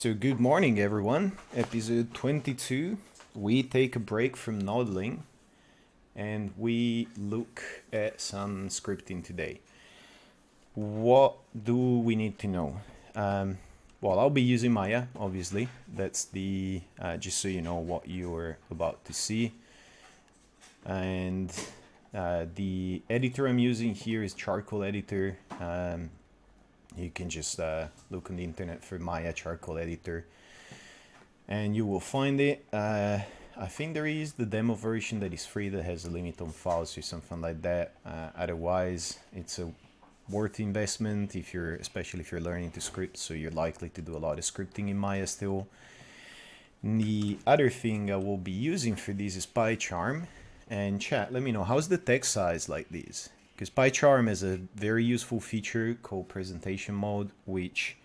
So good morning everyone, episode 22. We take a break from modeling and we look at some scripting today. What do we need to know? Well, I'll be using Maya, obviously. That's the, just so you know what you're about to see. And the editor I'm using here is Charcoal Editor. You can just look on the internet for Maya Charcoal Editor and you will find it. I think there is the demo version that is free that has a limit on files or something like that. Otherwise, it's a worth investment if you're, especially if you're learning to script, so you're likely to do a lot of scripting in Maya still. The other thing I will be using for this is pycharm. And chat, let me know, how's the text size like this? Because pycharm has a very useful feature called presentation mode, which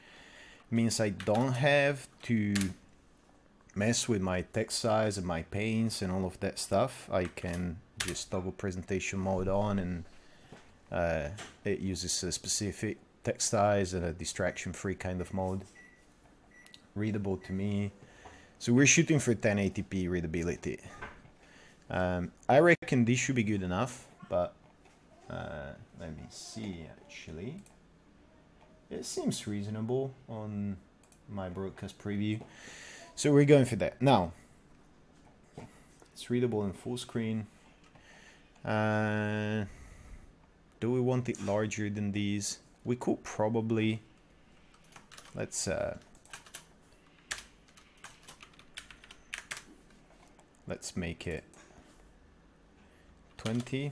means I don't have to mess with my text size and my panes and all of that stuff. I can just toggle presentation mode on and it uses a specific text size and a distraction-free kind of mode. Readable to me. So we're shooting for 1080p readability. I reckon this should be good enough, but let me see actually. It seems reasonable on my broadcast preview. So we're going for that. Now, it's readable in full screen. Do we want it larger than these? We could probably, let's make it 20.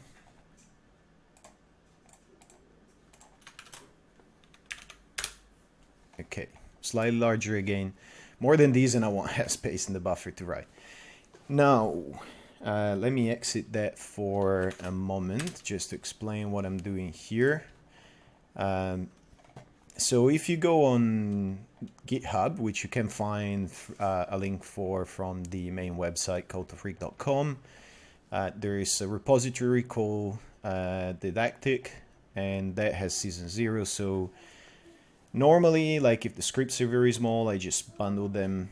Okay, slightly larger again. More than these and I won't have space in the buffer to write. Now, let me exit that for a moment just to explain what I'm doing here. So if you go on GitHub, which you can find a link for from the main website, cultofreak.com, there is a repository called Didactic, and that has season 0. So normally, like if the scripts are very small, I just bundle them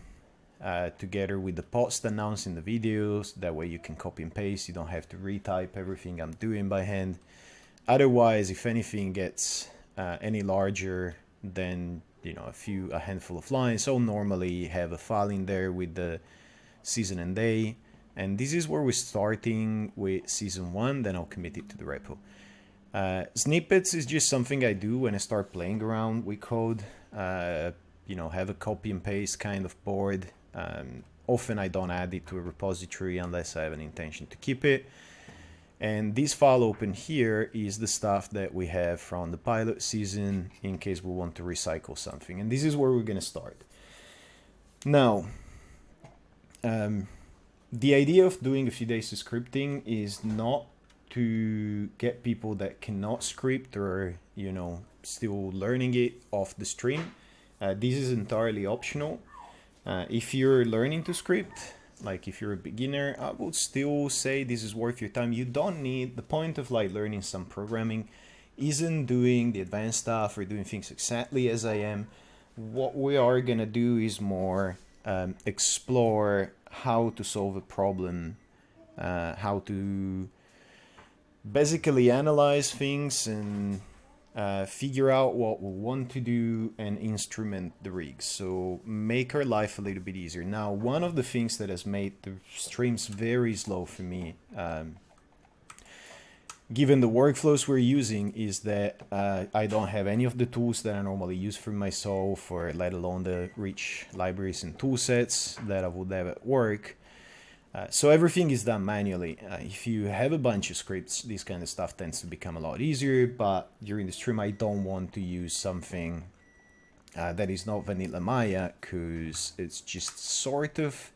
together with the post announced in the videos. That way you can copy and paste. You don't have to retype everything I'm doing by hand. Otherwise, if anything gets any larger than a handful of lines, I'll normally have a file in there with the season and day. And this is where we're starting with season 1. Then I'll commit it to the repo. Snippets is just something I do when I start playing around with code. Have a copy and paste kind of board. Often I don't add it to a repository unless I have an intention to keep it. And this file open here is the stuff that we have from the pilot season in case we want to recycle something. And this is where we're going to start. Now, the idea of doing a few days of scripting is not to get people that cannot script or still learning it off the stream. This is entirely optional. If you're learning to script, like if you're a beginner, I would still say this is worth your time. You don't need, the point of learning some programming isn't doing the advanced stuff or doing things exactly as I am. What we are gonna do is more explore how to solve a problem, how to basically analyze things and figure out what we want to do and instrument the rigs. So make our life a little bit easier. Now, one of the things that has made the streams very slow for me, given the workflows we're using, is that I don't have any of the tools that I normally use for myself, or let alone the rich libraries and tool sets that I would have at work. So everything is done manually. If you have a bunch of scripts, this kind of stuff tends to become a lot easier, but during the stream I don't want to use something that is not vanilla Maya, because it's just sort of,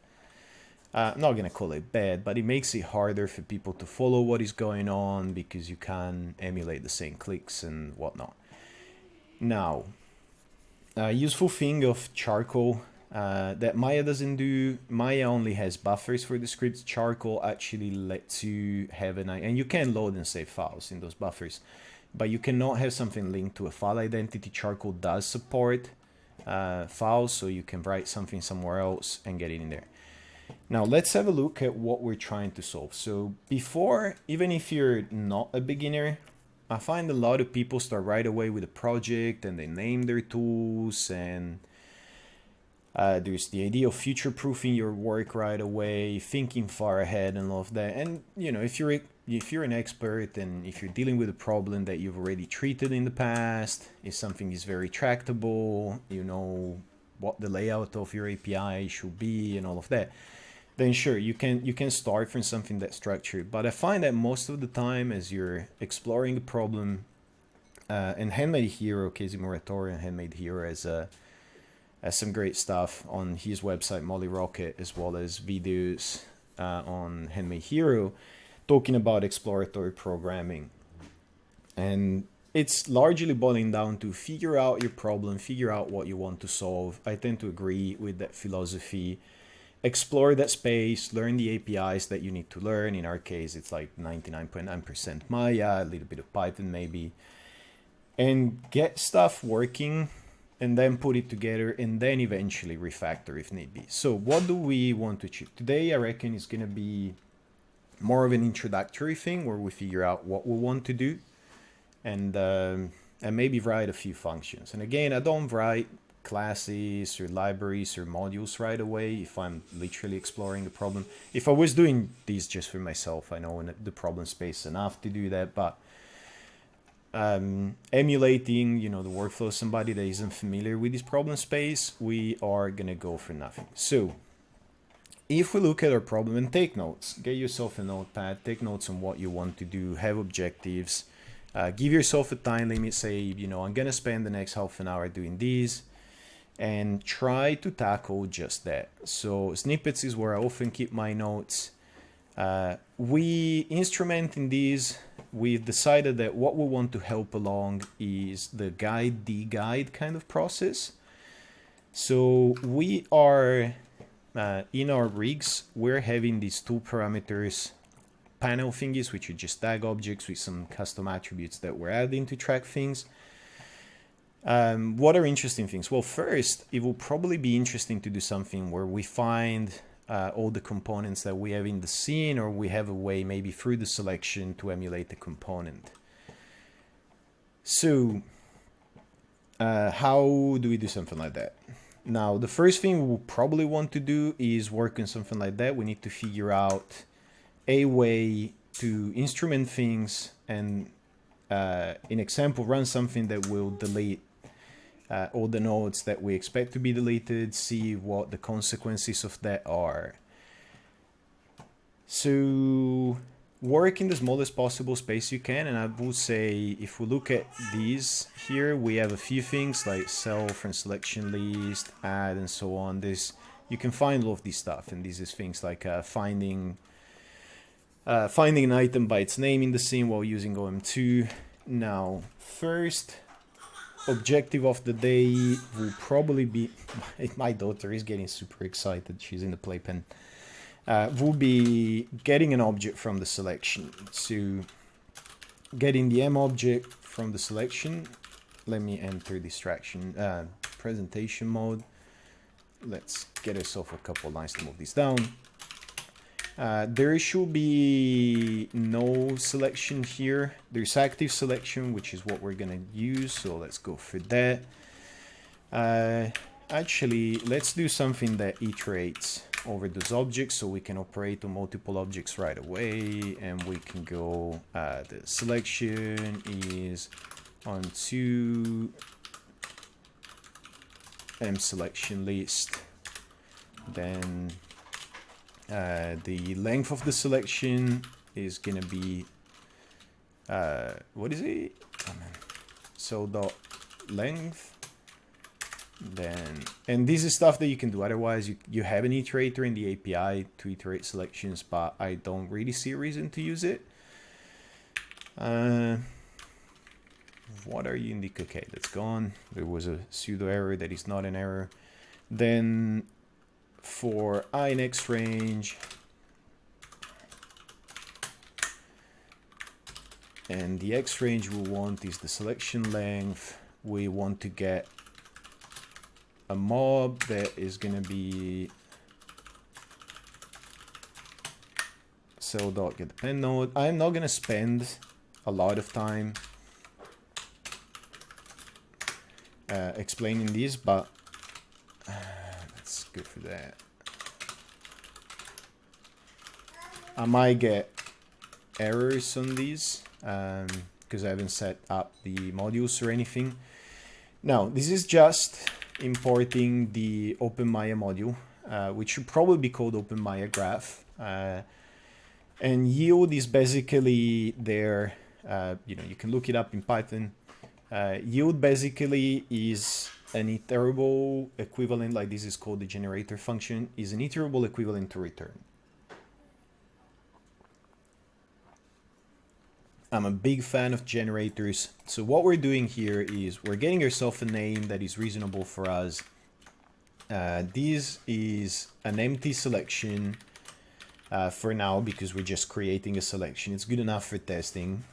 I'm not going to call it bad, but it makes it harder for people to follow what is going on because you can't emulate the same clicks and whatnot. Now, a useful thing of Charcoal that Maya doesn't do. Maya only has buffers for the scripts. Charcoal actually lets you have and you can load and save files in those buffers, but you cannot have something linked to a file identity. Charcoal does support files, so you can write something somewhere else and get it in there. Now let's have a look at what we're trying to solve. So before, even if you're not a beginner, I find a lot of people start right away with a project and they name their tools, and there's the idea of future-proofing your work right away, thinking far ahead and all of that. And you know, if you're an expert and if you're dealing with a problem that you've already treated in the past, if something is very tractable, you know what the layout of your API should be and all of that, then sure, you can start from something that's structured. But I find that most of the time, as you're exploring a problem, and Handmade Hero, Casey Moratorian, Handmade Hero has some great stuff on his website, Molly Rocket, as well as videos on Handmade Hero talking about exploratory programming. And it's largely boiling down to figure out your problem, figure out what you want to solve. I tend to agree with that philosophy. Explore that space, learn the APIs that you need to learn. In our case, it's like 99.9% Maya, a little bit of Python maybe. And get stuff working, and then put it together, and then eventually refactor if need be. So what do we want to achieve? Today, I reckon, is going to be more of an introductory thing where we figure out what we want to do, and maybe write a few functions. And again, I don't write classes or libraries or modules right away if I'm literally exploring the problem. If I was doing these just for myself, I know the problem space enough to do that, but emulating, you know, the workflow of somebody that isn't familiar with this problem space, we are gonna go for nothing. So if we look at our problem and take notes, get yourself a notepad, take notes on what you want to do, have objectives, give yourself a time limit, say, you know, I'm gonna spend the next half an hour doing these, and try to tackle just that. So snippets is where I often keep my notes. We instrument in these, we've decided that what we want to help along is the guide kind of process. So we are, in our rigs, we're having these two parameters panel thingies, which are just tag objects with some custom attributes that we're adding to track things. What are interesting things? Well, first, it will probably be interesting to do something where we find all the components that we have in the scene, or we have a way maybe through the selection to emulate the component. So how do we do something like that? Now, the first thing we will probably want to do is work on something like that. We need to figure out a way to instrument things and, in example, run something that will delete all the nodes that we expect to be deleted, see what the consequences of that are. So work in the smallest possible space you can, and I would say if we look at these here, we have a few things like self and selection list, add, and so on. This, you can find all of this stuff, and this is things like finding an item by its name in the scene while using OM2. Now, first objective of the day will probably be, my daughter is getting super excited, she's in the playpen, will be getting an object from the selection. So getting the M object from the selection, let me enter distraction, presentation mode. Let's get ourselves a couple lines to move this down. There should be no selection here. There's active selection, which is what we're gonna use, so let's go for that. Actually, let's do something that iterates over those objects so we can operate on multiple objects right away, and we can go, the selection is on to M selection list, then the length of the selection is gonna be what is it? Oh, man. So dot length, then, and this is stuff that you can do. Otherwise, you have an iterator in the API to iterate selections, but I don't really see a reason to use it. What are you indicating? Okay, that's gone. There was a pseudo error that is not an error. Then for I in X range, and the X range we want is the selection length. We want to get a mob that is going to be cell.getDepend node. I'm not going to spend a lot of time explaining this, but that's good for that. I might get errors on these because I haven't set up the modules or anything. Now, this is just importing the OpenMaya module, which should probably be called OpenMaya Graph. And yield is basically there. You can look it up in Python. Yield basically is an iterable equivalent, like this is called the generator function, is an iterable equivalent to return. I'm a big fan of generators. So what we're doing here is we're getting ourselves a name that is reasonable for us. This is an empty selection for now because we're just creating a selection. It's good enough for testing.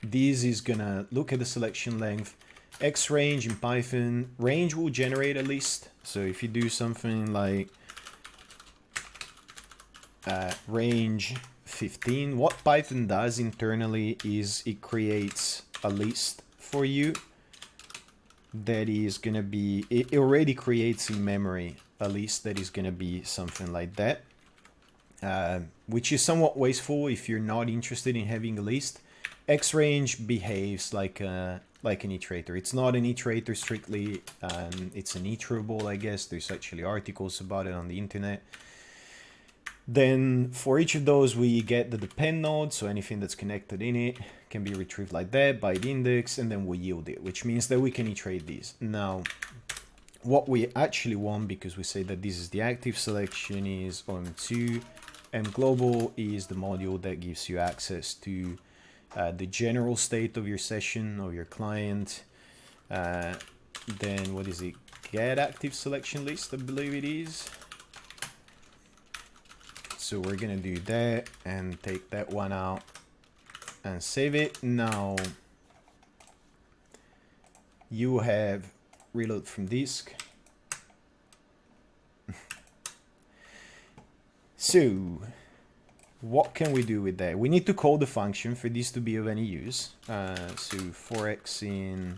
This is gonna look at the selection length. X-range in Python, range will generate a list. So if you do something like range 15, what Python does internally is it creates a list for you that is gonna be, it already creates in memory a list that is gonna be something like that, which is somewhat wasteful if you're not interested in having a list. X-range behaves like an iterator. It's not an iterator strictly, it's an iterable, I guess. There's actually articles about it on the internet. Then for each of those, we get the depend node, so anything that's connected in it can be retrieved like that by the index, and then we yield it, which means that we can iterate these. Now, what we actually want, because we say that this is the active selection, is OM2, and global is the module that gives you access to the general state of your session or your client. Then what is it? Get active selection list, I believe it is. So we're gonna do that and take that one out and save it. Now you have reload from disk. So what can we do with that? We need to call the function for this to be of any use. So 4x in,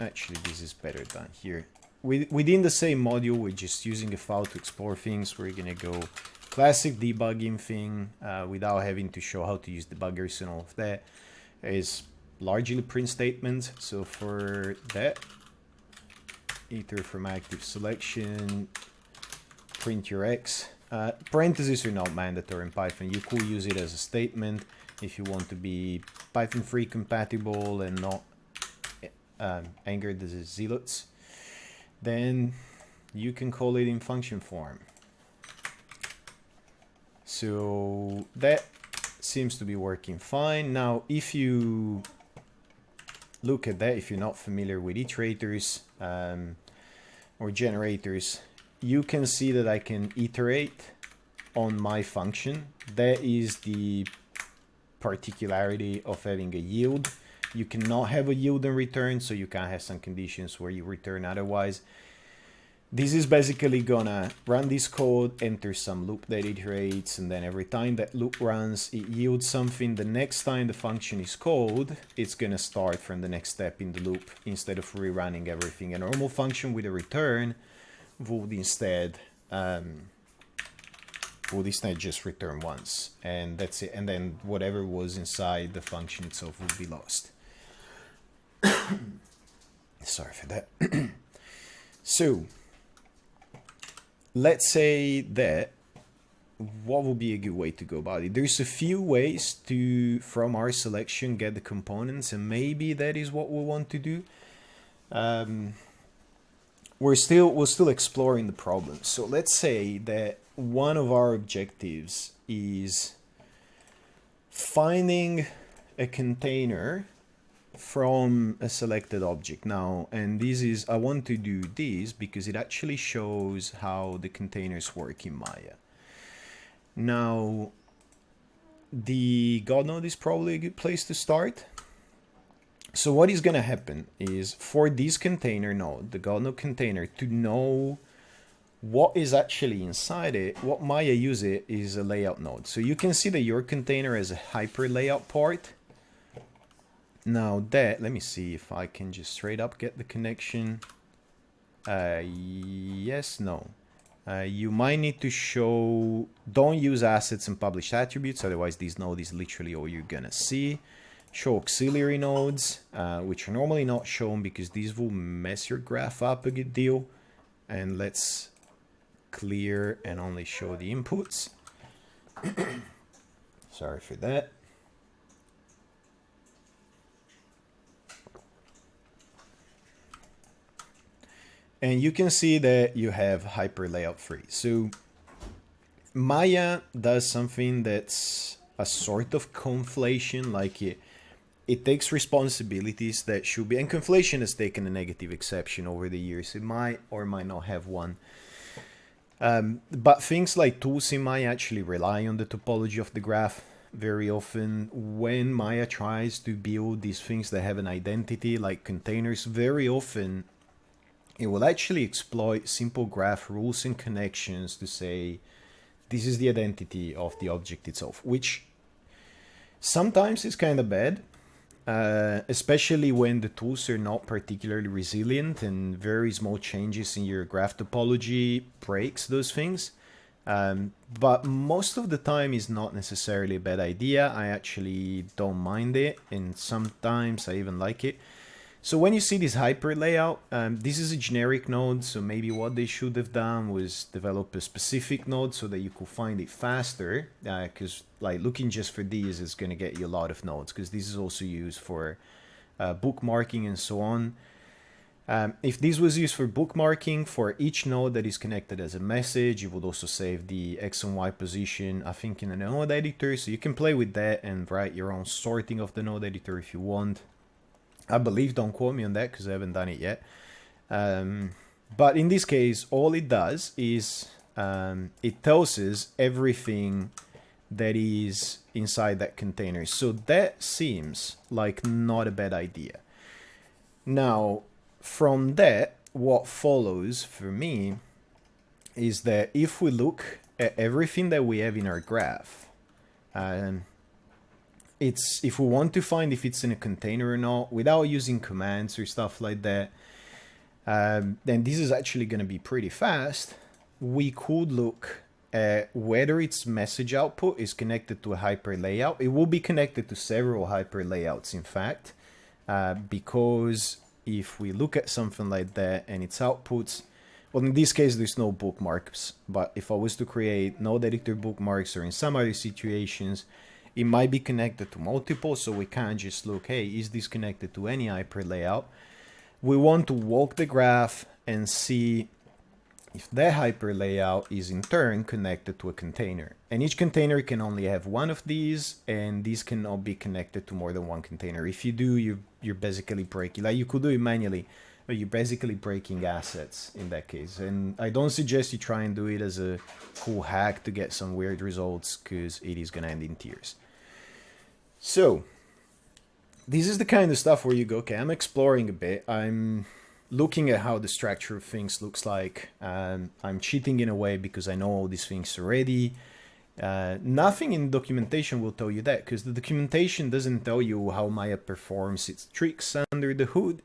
actually this is better done here. Within the same module, we're just using a file to explore things. We're gonna go classic debugging thing without having to show how to use debuggers and all of that. Is largely print statements. So for that, iter from active selection, print your x. Parentheses are not mandatory in Python. You could use it as a statement if you want to be Python 3 compatible and not angered as zealots. Then you can call it in function form. So that seems to be working fine. Now, if you look at that, if you're not familiar with iterators or generators, you can see that I can iterate on my function. That is the particularity of having a yield. You cannot have a yield and return, so you can have some conditions where you return otherwise. This is basically gonna run this code, enter some loop that iterates, and then every time that loop runs, it yields something. The next time the function is called, it's gonna start from the next step in the loop instead of rerunning everything. A normal function with a return would instead just return once, and that's it. And then whatever was inside the function itself would be lost. Sorry for that. So let's say that what would be a good way to go about it? There's a few ways to, from our selection, get the components, and maybe that is what we want to do. We're still exploring the problem. So let's say that one of our objectives is finding a container from a selected object. Now, and this is, I want to do this because it actually shows how the containers work in Maya. Now, the God node is probably a good place to start. So what is going to happen is for this container node, the God node container, to know what is actually inside it, what Maya uses is a layout node. So you can see that your container has a hyper layout part. Now that, let me see if I can just straight up get the connection. Yes, no. You might need to show, don't use assets and published attributes, otherwise this node is literally all you're gonna see. Show auxiliary nodes, which are normally not shown because these will mess your graph up a good deal. And let's clear and only show the inputs. Sorry for that. And you can see that you have hyper layout free. So Maya does something that's a sort of conflation, like it takes responsibilities that should be, and conflation has taken a negative exception over the years. It might or might not have one. But things like tools in Maya actually rely on the topology of the graph. Very often when Maya tries to build these things that have an identity like containers, very often it will actually exploit simple graph rules and connections to say this is the identity of the object itself, which sometimes is kind of bad, especially when the tools are not particularly resilient and very small changes in your graph topology breaks those things. But most of the time is not necessarily a bad idea. I actually don't mind it, and sometimes I even like it. So when you see this hyper layout, this is a generic node, so maybe what they should have done was develop a specific node so that you could find it faster, because like looking just for these is going to get you a lot of nodes, because this is also used for bookmarking and so on. If this was used for bookmarking, for each node that is connected as a message, you would also save the X and Y position, I think, in a node editor, so you can play with that and write your own sorting of the node editor if you want. I believe, don't quote me on that because I haven't done it yet. But in this case, all it does is it tells us everything that is inside that container. So that seems like not a bad idea. Now, from that, what follows for me is that if we look at everything that we have in our graph, if we want to find if it's in a container or not without using commands or stuff like that, then this is actually going to be pretty fast. We could look at whether its message output is connected to a hyper layout. It will be connected to several hyper layouts, in fact, because if we look at something like that and its outputs, well, in this case, there's no bookmarks, but if I was to create node editor bookmarks or in some other situations, it might be connected to multiple, so we can't just look, hey, is this connected to any hyper layout? We want to walk the graph and see if that hyper layout is in turn connected to a container. And each container can only have one of these, and these cannot be connected to more than one container. If you do, you're basically breaking, like you could do it manually, but you're basically breaking assets in that case. And I don't suggest you try and do it as a cool hack to get some weird results, because it is going to end in tears. So this is the kind of stuff where you go, okay, I'm exploring a bit. I'm looking at how the structure of things looks like. I'm cheating in a way because I know all these things already. Nothing in documentation will tell you that, because the documentation doesn't tell you how Maya performs its tricks under the hood.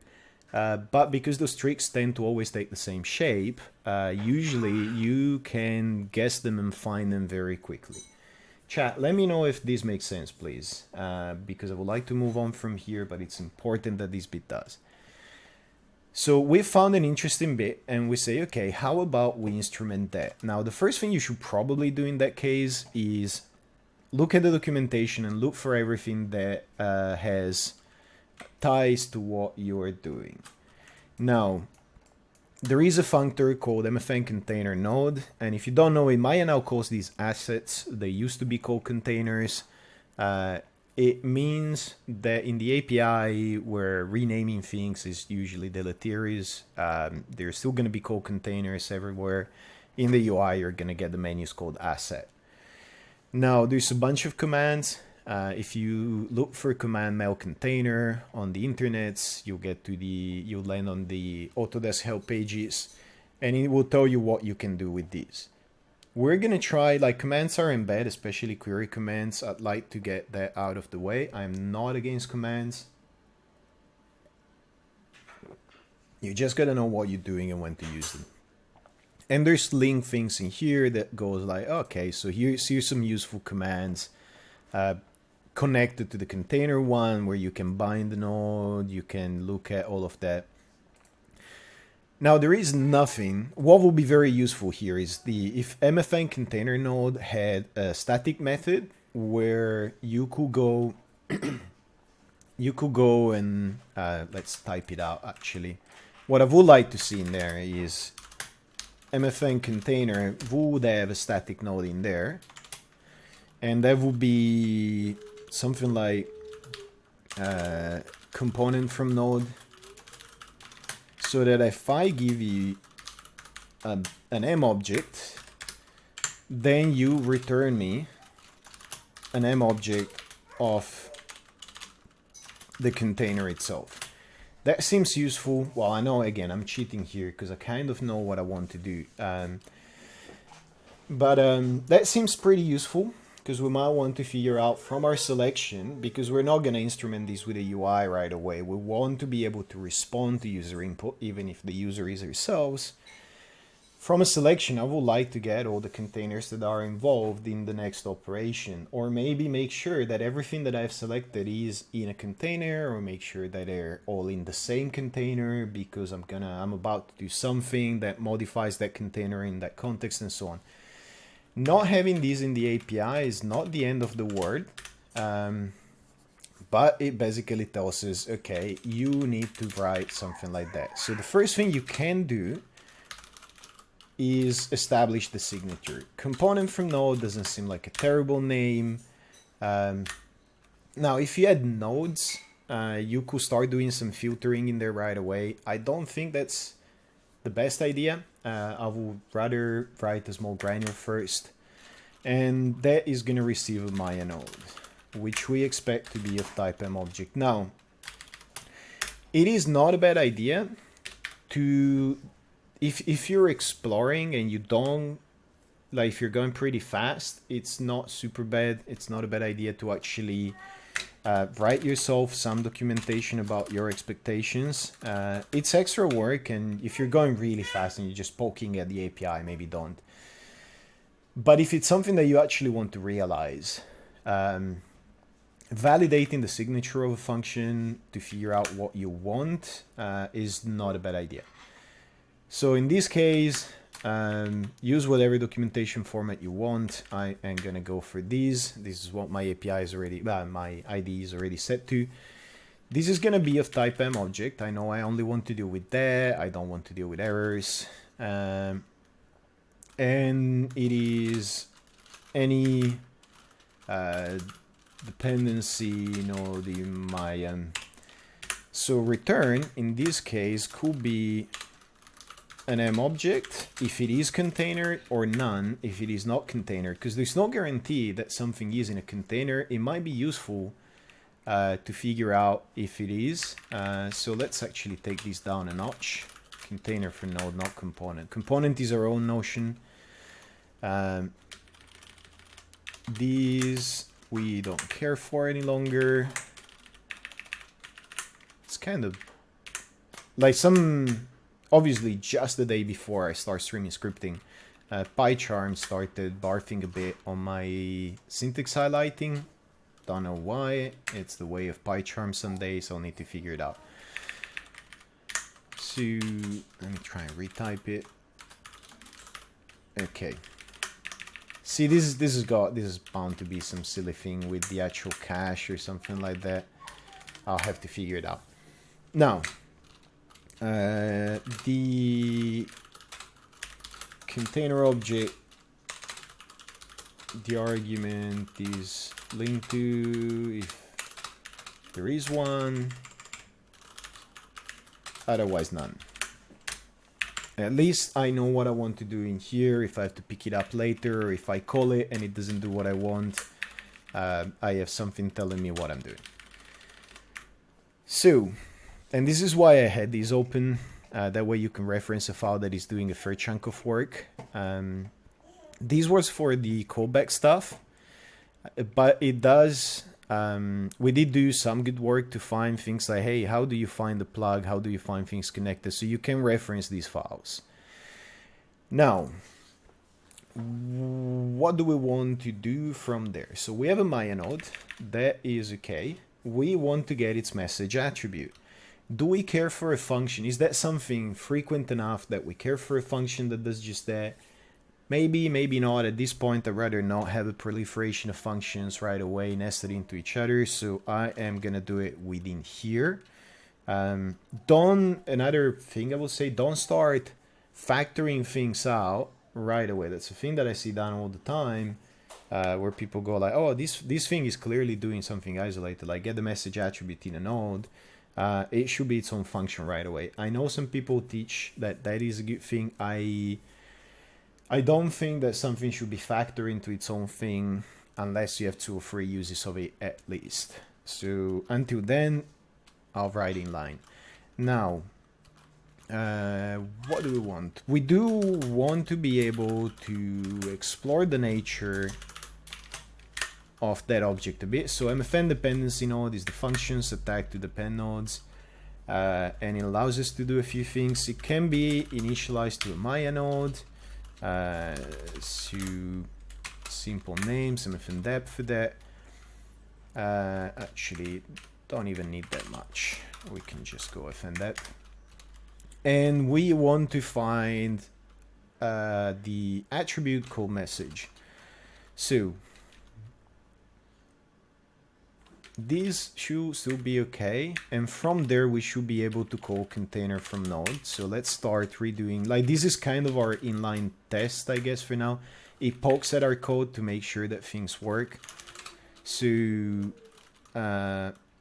But because those tricks tend to always take the same shape, usually you can guess them and find them very quickly. Chat, let me know if this makes sense, please, because I would like to move on from here, but it's important that this bit does. So we found an interesting bit, and we say, okay, how about we instrument that? Now, the first thing you should probably do in that case is look at the documentation and look for everything that has ties to what you're doing. Now, there is a functor called MFN container node, and if you don't know it, Maya now calls these assets. They used to be called containers. It means that in the API, where renaming things is usually deleterious, they're still going to be called containers everywhere. In the UI, you're going to get the menus called asset. Now, there's a bunch of commands. If you look for command mail container on the internet, you'll land on the Autodesk help pages, and it will tell you what you can do with these. We're gonna try, like, commands are in bed, especially query commands. I'd like to get that out of the way. I'm not against commands. You just gotta know what you're doing and when to use them. And there's link things in here that goes like, okay, so here's some useful commands connected to the container one, where you can bind the node, you can look at all of that. Now there is nothing. What will be very useful here is if MFN container node had a static method where you could go and let's type it out actually. What I would like to see in there is MFN container would have a static node in there, and that would be something like component from node, so that if I give you an M object, then you return me an M object of the container itself. That seems useful. Well, I know, again, I'm cheating here because I kind of know what I want to do. But that seems pretty useful, because we might want to figure out from our selection, because we're not going to instrument this with a UI right away. We want to be able to respond to user input, even if the user is ourselves. From a selection, I would like to get all the containers that are involved in the next operation, or maybe make sure that everything that I've selected is in a container, or make sure that they're all in the same container, because I'm about to do something that modifies that container in that context, and so on. Not having these in the API is not the end of the world, but it basically tells us, okay, you need to write something like that. So the first thing you can do is establish the signature. Component from node doesn't seem like a terrible name. Now, if you had nodes, you could start doing some filtering in there right away. I don't think that's the best idea. I would rather write a small granular first, and that is going to receive a Maya node, which we expect to be of type M object. Now, it is not a bad idea to, if you're exploring and you don't, like, if you're going pretty fast, it's not super bad. It's not a bad idea to actually write yourself some documentation about your expectations. It's extra work, and if you're going really fast and you're just poking at the API, maybe don't. But if it's something that you actually want to realize, validating the signature of a function to figure out what you want is not a bad idea. So in this case, use whatever documentation format you want. I am going to go for these. This is what my API is already, my ID is already set to. This is going to be of type M object. I know I only want to deal with that. I don't want to deal with errors. And it is any dependency node in my so return in this case could be an M object if it is container, or none if it is not container, because there's no guarantee that something is in a container. It might be useful to figure out if it is. So let's actually take this down a notch. Container for node, not component. Component is our own notion. These we don't care for any longer. It's kind of like some, obviously just the day before I start streaming scripting, pycharm started barfing a bit on my syntax highlighting. Don't know why. It's the way of pycharm some days, so I'll need to figure it out. So let me try and retype it. Okay. See, this is bound to be some silly thing with the actual cache or something like that. I'll have to figure it out. Now, the container object, the argument is linked to if there is one, otherwise none. At least I know what I want to do in here. If I have to pick it up later, or if I call it and it doesn't do what I want, I have something telling me what I'm doing. So, and this is why I had these open. That way you can reference a file that is doing a fair chunk of work. This was for the callback stuff, but it does, we did do some good work to find things like, hey, how do you find the plug? How do you find things connected? So you can reference these files. Now, what do we want to do from there? So we have a Maya node. That is okay. We want to get its message attribute. Do we care for a function? Is that something frequent enough that we care for a function that does just that? Maybe, maybe not. At this point, I'd rather not have a proliferation of functions right away nested into each other. So I am going to do it within here. Another thing I will say, don't start factoring things out right away. That's a thing that I see done all the time, where people go like, oh, this thing is clearly doing something isolated, like get the message attribute in a node. It should be its own function right away. I know some people teach that that is a good thing. I don't think that something should be factored into its own thing unless you have 2 or 3 uses of it at least. So until then, I'll write in line. Now, what do we want? We do want to be able to explore the nature of that object a bit. So MFN dependency node is the functions attached to depend nodes, and it allows us to do a few things. It can be initialized to a Maya node. So simple names, MFN depth for that. Actually, don't even need that much. We can just go FN depth. And we want to find the attribute called message. So this should still be okay, and from there we should be able to call container from node. So let's start redoing, like, this is kind of our inline test, I guess, for now. It pokes at our code to make sure that things work. So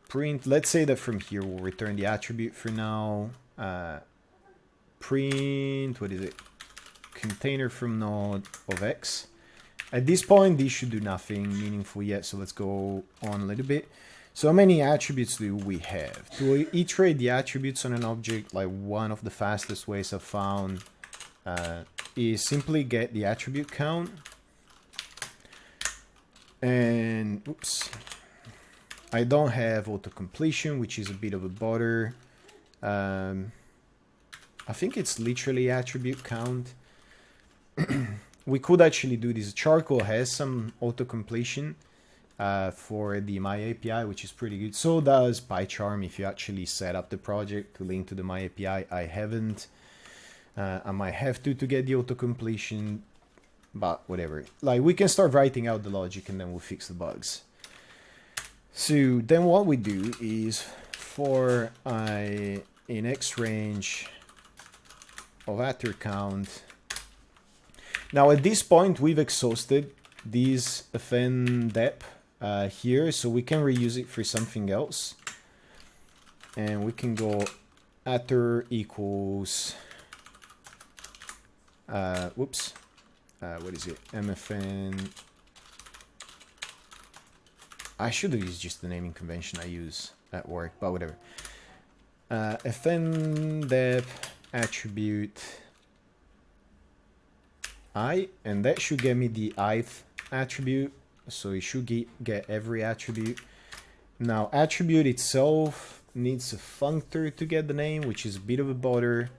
print, let's say that from here we'll return the attribute for now. Print, what is it, container from node of x. At this point these should do nothing meaningful yet, so let's go on a little bit. So how many attributes do we have? To iterate the attributes on an object, like one of the fastest ways I've found is simply get the attribute count. And oops, I don't have autocompletion, which is a bit of a bother. I think it's literally attribute count. We could actually do this. Charcoal has some autocompletion for the My API, which is pretty good. So does pycharm if you actually set up the project to link to the My API. I haven't. I might have to get the autocompletion, but whatever. Like, we can start writing out the logic and then we'll fix the bugs. So then what we do is for in X range of attr count. Now at this point we've exhausted this FN dep here, so we can reuse it for something else. And we can go attr equals whoops, what is it, MFN. I should have used just the naming convention I use at work, but whatever. FN dep attribute I, and that should get me the ith attribute, so it should get every attribute. Now attribute itself needs a functor to get the name, which is a bit of a bother,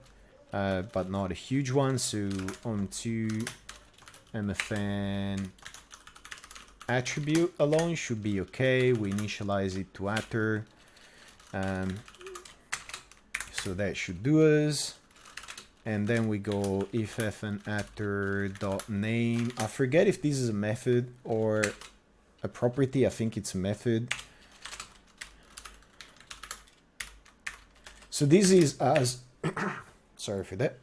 but not a huge one. So on to MFN attribute alone should be okay. We initialize it to attr, so that should do us. And then we go if fn attr dot name. I forget if this is a method or a property. I think it's a method. So this is as sorry for that.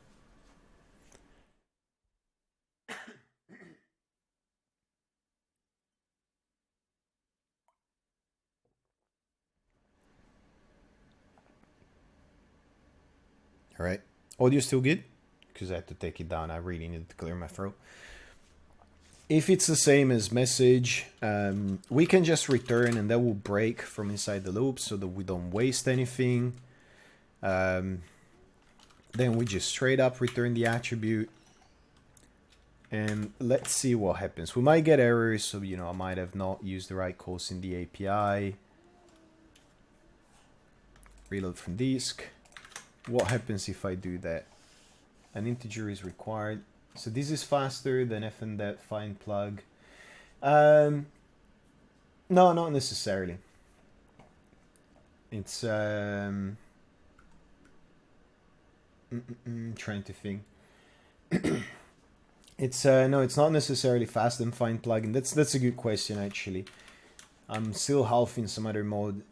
All right. Audio still good? Because I had to take it down. I really needed to clear my throat. If it's the same as message, we can just return and that will break from inside the loop so that we don't waste anything. Then we just straight up return the attribute. And let's see what happens. We might get errors, so I might have not used the right calls in the API. Reload from disk. What happens if I do that? An integer is required. So this is faster than fndet find plug. No, not necessarily. It's trying to think. It's no, it's not necessarily fast than find plugin. That's a good question actually. I'm still half in some other mode.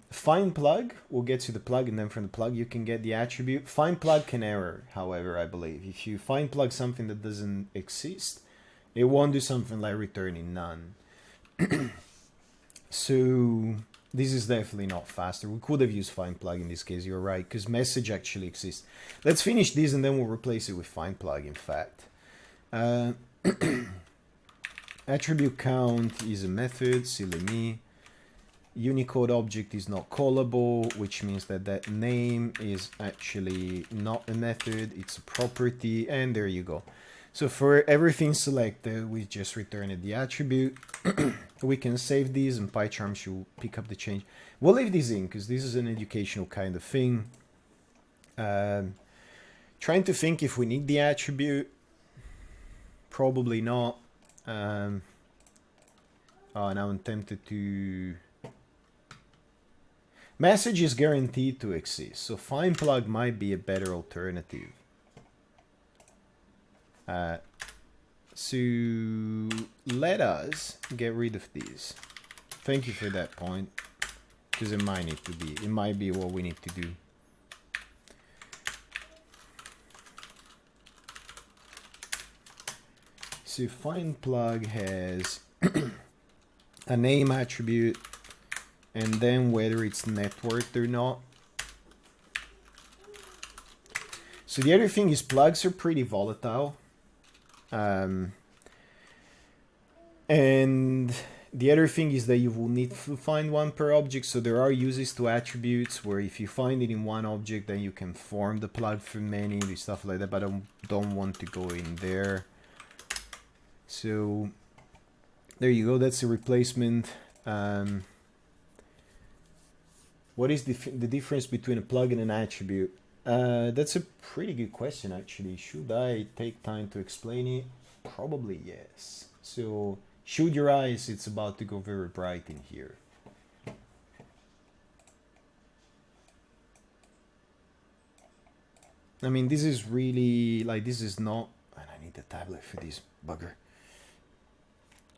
Find plug will get you the plug, and then from the plug you can get the attribute. Find plug can error, however, I believe. If you find plug something that doesn't exist, it won't do something like returning none. So this is definitely not faster. We could have used find plug in this case, you're right, because message actually exists. Let's finish this and then we'll replace it with find plug, in fact. Attribute count is a method, silly me. Unicode object is not callable, which means that that name is actually not a method, it's a property, and there you go. So for everything selected, we just returned the attribute. We can save these and pycharm should pick up the change. We'll leave this in because this is an educational kind of thing. Trying to think if we need the attribute. Probably not. Oh, now I'm tempted to... Message is guaranteed to exist, so find plug might be a better alternative. So let us get rid of these. Thank you for that point, because it might need to be. It might be what we need to do. So find plug has a name attribute and then whether it's networked or not. So the other thing is plugs are pretty volatile. And the other thing is that you will need to find one per object. So there are uses to attributes where if you find it in one object, then you can form the plug from many, stuff like that, but I don't want to go in there. So there you go, that's a replacement. What is the difference between a plug and an attribute? That's a pretty good question actually. Should I take time to explain it? Probably yes. So shoot your eyes, it's about to go very bright in here. I mean, this is really, like, this is not, and I need a tablet for this bugger.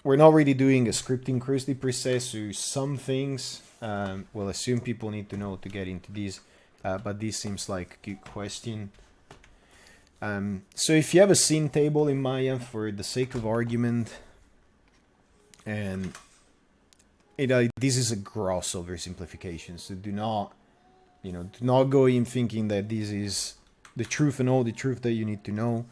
We're not really doing a scripting course per se, so some things we'll assume people need to know to get into these, but this seems like a good question. So if you have a scene table in Maya, for the sake of argument, and this is a gross oversimplification, so do not go in thinking that this is the truth and all the truth that you need to know.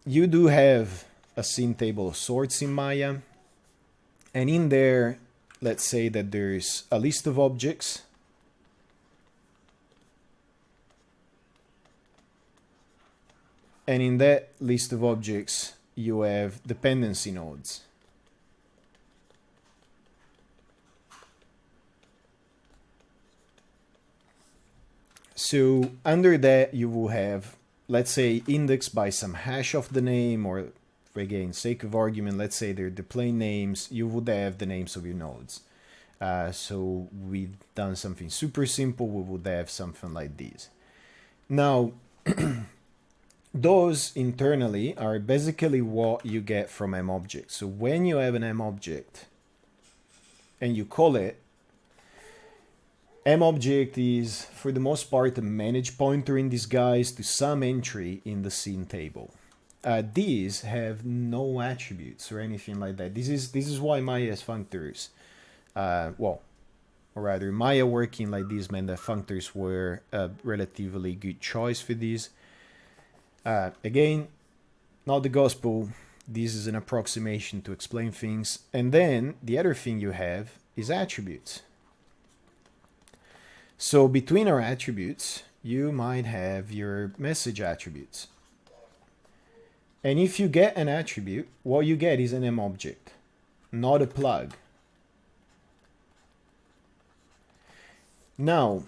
You do have a scene table of sorts in Maya, and in there, let's say that there's a list of objects, and in that list of objects you have dependency nodes. So under that you will have, let's say, indexed by some hash of the name, or for again sake of argument, let's say they're the plain names, you would have the names of your nodes. So we've done something super simple, we would have something like this. Now those internally are basically what you get from mObject. So when you have an mObject and you call it, mObject is for the most part a manage pointer in disguise to some entry in the scene table. These have no attributes or anything like that. This is why Maya has functors. Well, or rather, Maya working like this meant that functors were a relatively good choice for these. Again, not the gospel. This is an approximation to explain things. And then the other thing you have is attributes. So between our attributes, you might have your message attributes. And if you get an attribute, what you get is an M object, not a plug. Now,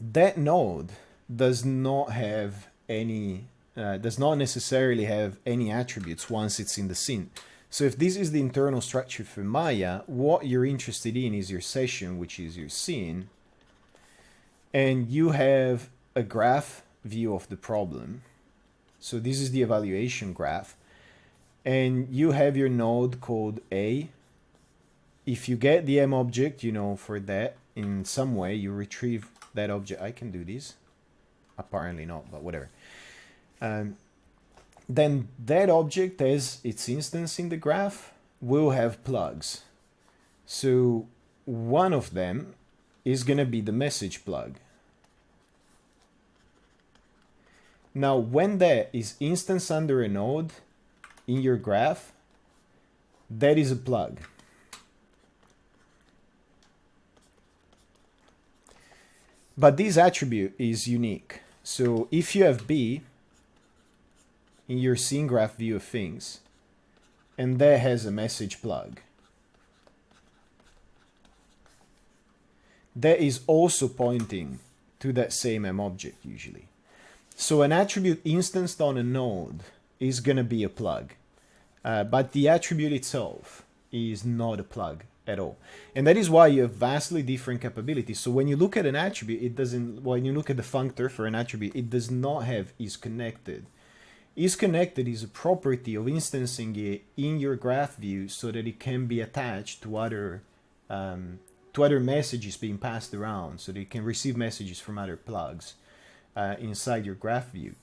that node does not have any, does not necessarily have any attributes once it's in the scene. So if this is the internal structure for Maya, what you're interested in is your session, which is your scene. And you have a graph view of the problem. So this is the evaluation graph. And you have your node called A. If you get the M object, you know, for that, in some way, you retrieve that object. I can do this. Apparently not, but whatever. Then that object, as its instance in the graph, will have plugs. So one of them is going to be the message plug. Now, when that is instance under a node in your graph, that is a plug. But this attribute is unique. So if you have B in your scene graph view of things, and that has a message plug, that is also pointing to that same M object usually. So an attribute instanced on a node is going to be a plug, but the attribute itself is not a plug at all. And that is why you have vastly different capabilities. So when you look at an attribute, it doesn't, when you look at the functor for an attribute, it does not have is connected. Is connected is a property of instancing it in your graph view so that it can be attached to other messages being passed around, so that it can receive messages from other plugs inside your graph view.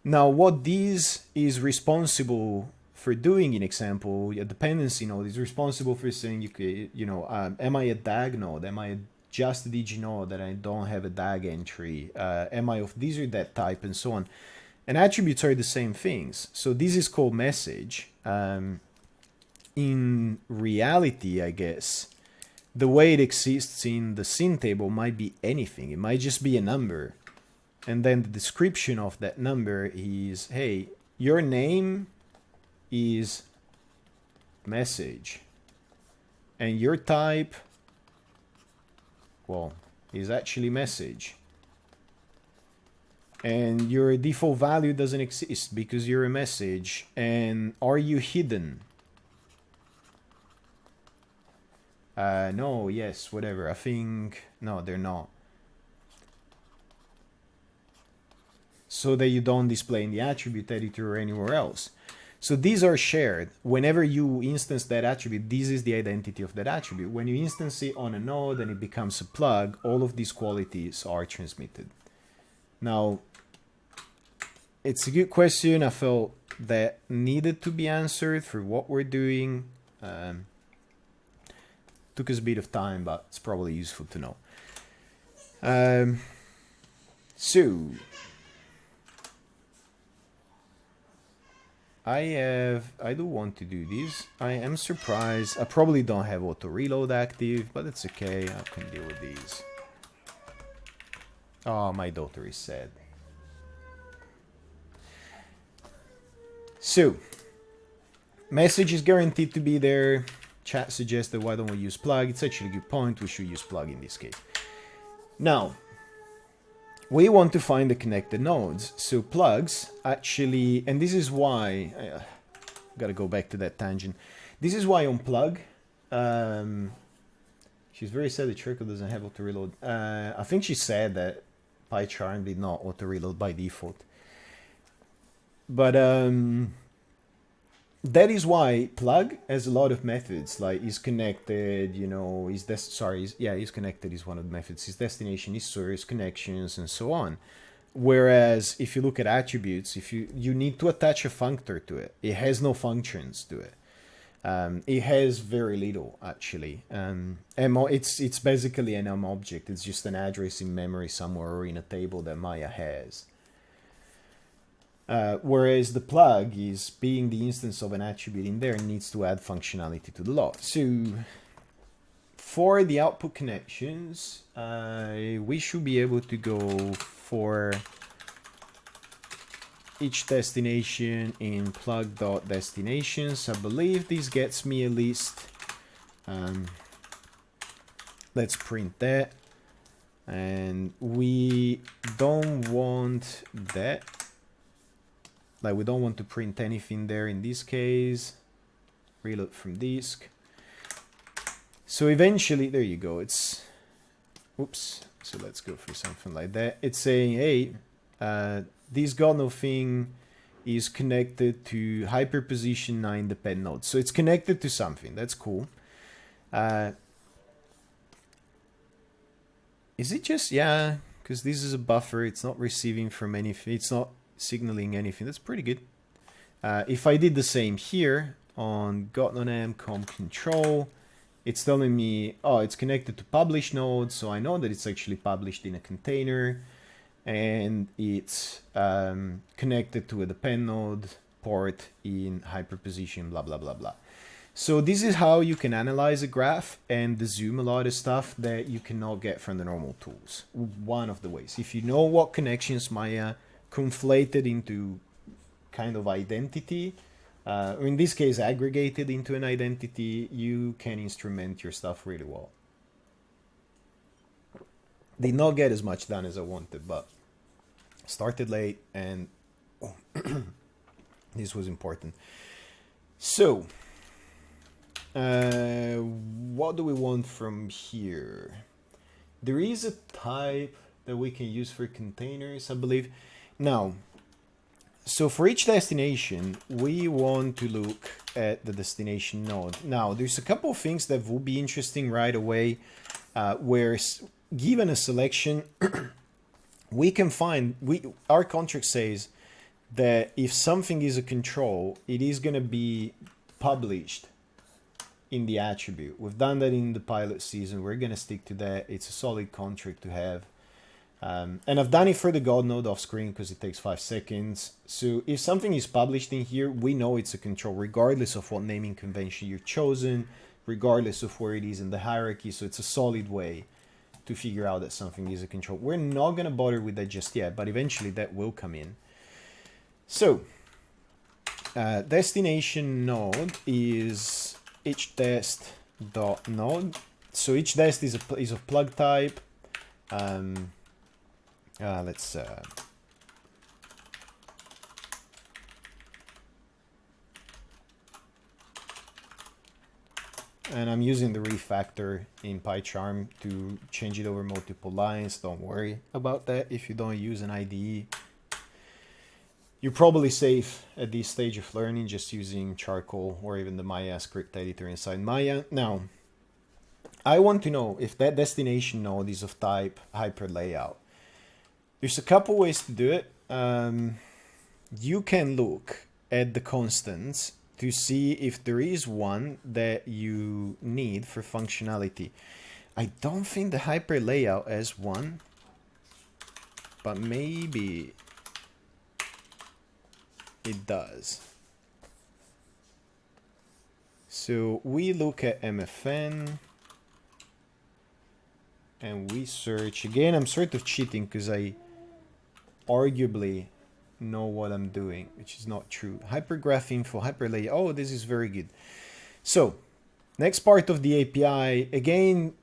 Now, what this is responsible for doing, in example, a dependency node is responsible for saying, am I a DAG node? Am I just a DG node that I don't have a DAG entry? Am I of this or that type, and so on? And attributes are the same things. So this is called message. In reality, I guess, the way it exists in the scene table might be anything. It might just be a number. And then the description of that number is, hey, your name is message. And your type, well, is actually message. And your default value doesn't exist because you're a message. And are you hidden? No, yes, whatever. I think, no, they're not. So that you don't display in the attribute editor or anywhere else. So these are shared. Whenever you instance that attribute, this is the identity of that attribute. When you instance it on a node and it becomes a plug, all of these qualities are transmitted. Now, it's a good question. I felt that needed to be answered for what we're doing. Took us a bit of time, but it's probably useful to know. So I do want to do this. I am surprised. I probably don't have auto reload active, but it's okay. I can deal with these. Oh, my daughter is sad. So, message is guaranteed to be there. Chat suggested, why don't we use plug? It's actually a good point. We should use plug in this case. Now, we want to find the connected nodes. So plugs actually, and this is why, gotta go back to that tangent. This is why on plug, she's very sad that Trickle doesn't have auto reload. I think she said that pycharm did not auto reload by default. But that is why plug has a lot of methods, like is connected, you know, is connected is one of the methods, is destination, is source, connections, and so on. Whereas if you look at attributes, if you need to attach a functor to it, it has no functions to it. It has very little actually. It's basically an M object. It's just an address in memory somewhere or in a table that Maya has. Whereas the plug is being the instance of an attribute in there and needs to add functionality to the log. So for the output connections, we should be able to go for each destination in plug.destinations. I believe this gets me a list. Let's print that. And we don't want that. Like, we don't want to print anything there in this case. Reload from disk. So eventually, there you go. It's, oops. So let's go for something like that. It's saying, hey, this Godno thing is connected to hyperposition 9 depend node. So it's connected to something. That's cool. Is it just, yeah, because this is a buffer. It's not receiving from anything. It's not signaling anything. That's pretty good. If I did the same here on godno.env com control, it's telling me, oh, it's connected to publish node. So I know that it's actually published in a container. And it's connected to a depend node port in hyperposition, blah, blah, blah, blah. So this is how you can analyze a graph and zoom a lot of stuff that you cannot get from the normal tools. One of the ways. If you know what connections Maya conflated into kind of identity, or in this case aggregated into an identity, you can instrument your stuff really well. Did not get as much done as I wanted, but started late and this was important. So, what do we want from here? There is a type that we can use for containers, I believe. Now, so for each destination, we want to look at the destination node. Now, there's a couple of things that will be interesting right away, where given a selection, we can find, our contract says that if something is a control, it is going to be published in the attribute. We've done that in the pilot season. We're going to stick to that. It's a solid contract to have. And I've done it for the God node off screen because it takes 5 seconds. So if something is published in here, we know it's a control regardless of what naming convention you've chosen, regardless of where it is in the hierarchy. So it's a solid way to figure out that something is a control. We're not going to bother with that just yet, but eventually that will come in. So destination node is hdest.node. So hdest is of plug type. Let's and I'm using the refactor in pycharm to change it over multiple lines. Don't worry about that if you don't use an IDE. You're probably safe at this stage of learning just using charcoal or even the Maya script editor inside Maya. Now, I want to know if that destination node is of type hyperlayout. There's a couple ways to do it. You can look at the constants to see if there is one that you need for functionality. I don't think the hyperlayout has one, but maybe it does. So we look at MFN and we search. Again, I'm sort of cheating because I arguably know what I'm doing, which is not true. Hypergraph info, hyperlayout. Oh, this is very good. So next part of the API, again,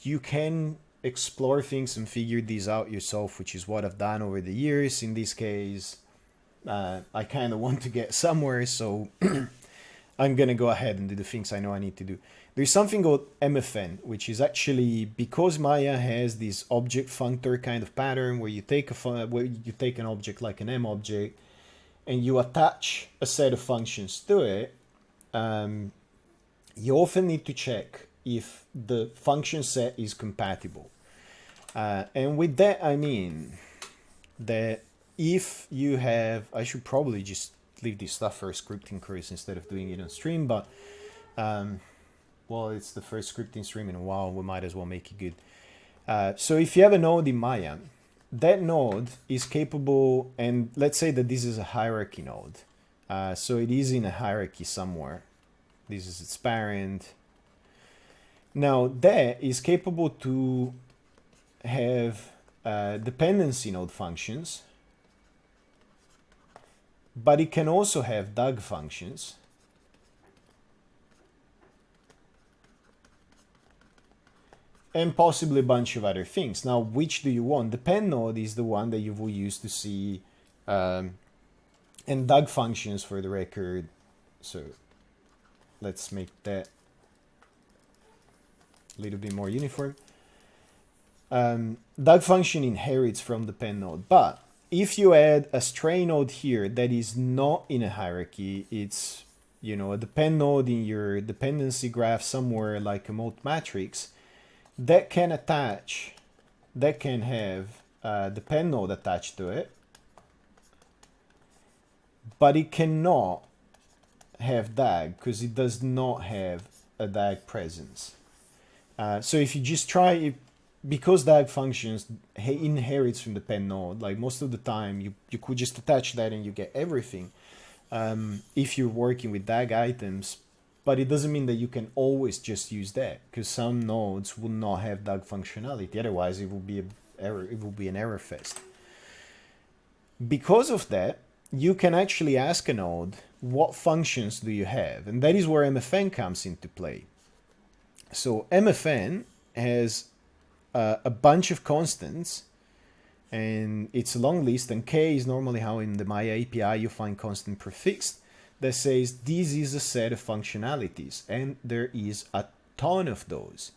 you can explore things and figure these out yourself, which is what I've done over the years. In this case, I kind of want to get somewhere, so I'm going to go ahead and do the things I know I need to do. There's something called MFN, which is actually because Maya has this object functor kind of pattern where you take an object like an M object and you attach a set of functions to it. You often need to check if the function set is compatible. And with that, I mean that if you have, I should probably just leave this stuff for a scripting course instead of doing it on stream, but well, it's the first scripting stream in a while, we might as well make it good. So if you have a node in Maya that node is capable, and let's say that this is a hierarchy node. So it is in a hierarchy somewhere. This is its parent. Now that is capable to have dependency node functions, but it can also have DAG functions. And possibly a bunch of other things. Now, which do you want? Depend node is the one that you will use to see, and DAG functions for the record. So let's make that a little bit more uniform. DAG function inherits from depend node, but if you add a stray node here that is not in a hierarchy, it's, you know, a depend node in your dependency graph somewhere like a mode matrix, that can attach, that can have a depend node attached to it, but it cannot have DAG because it does not have a DAG presence. So if you just try, because DAG functions inherits from the depend node, like most of the time you could just attach that and you get everything if you're working with DAG items. But it doesn't mean that you can always just use that, because some nodes will not have DAG functionality. Otherwise, it will be an error. It will be an error fest. Because of that, you can actually ask a node, what functions do you have? And that is where MFN comes into play. So MFN has a bunch of constants, and it's a long list. And K is normally how in the Maya API you find constant prefixed, that says this is a set of functionalities, and there is a ton of those.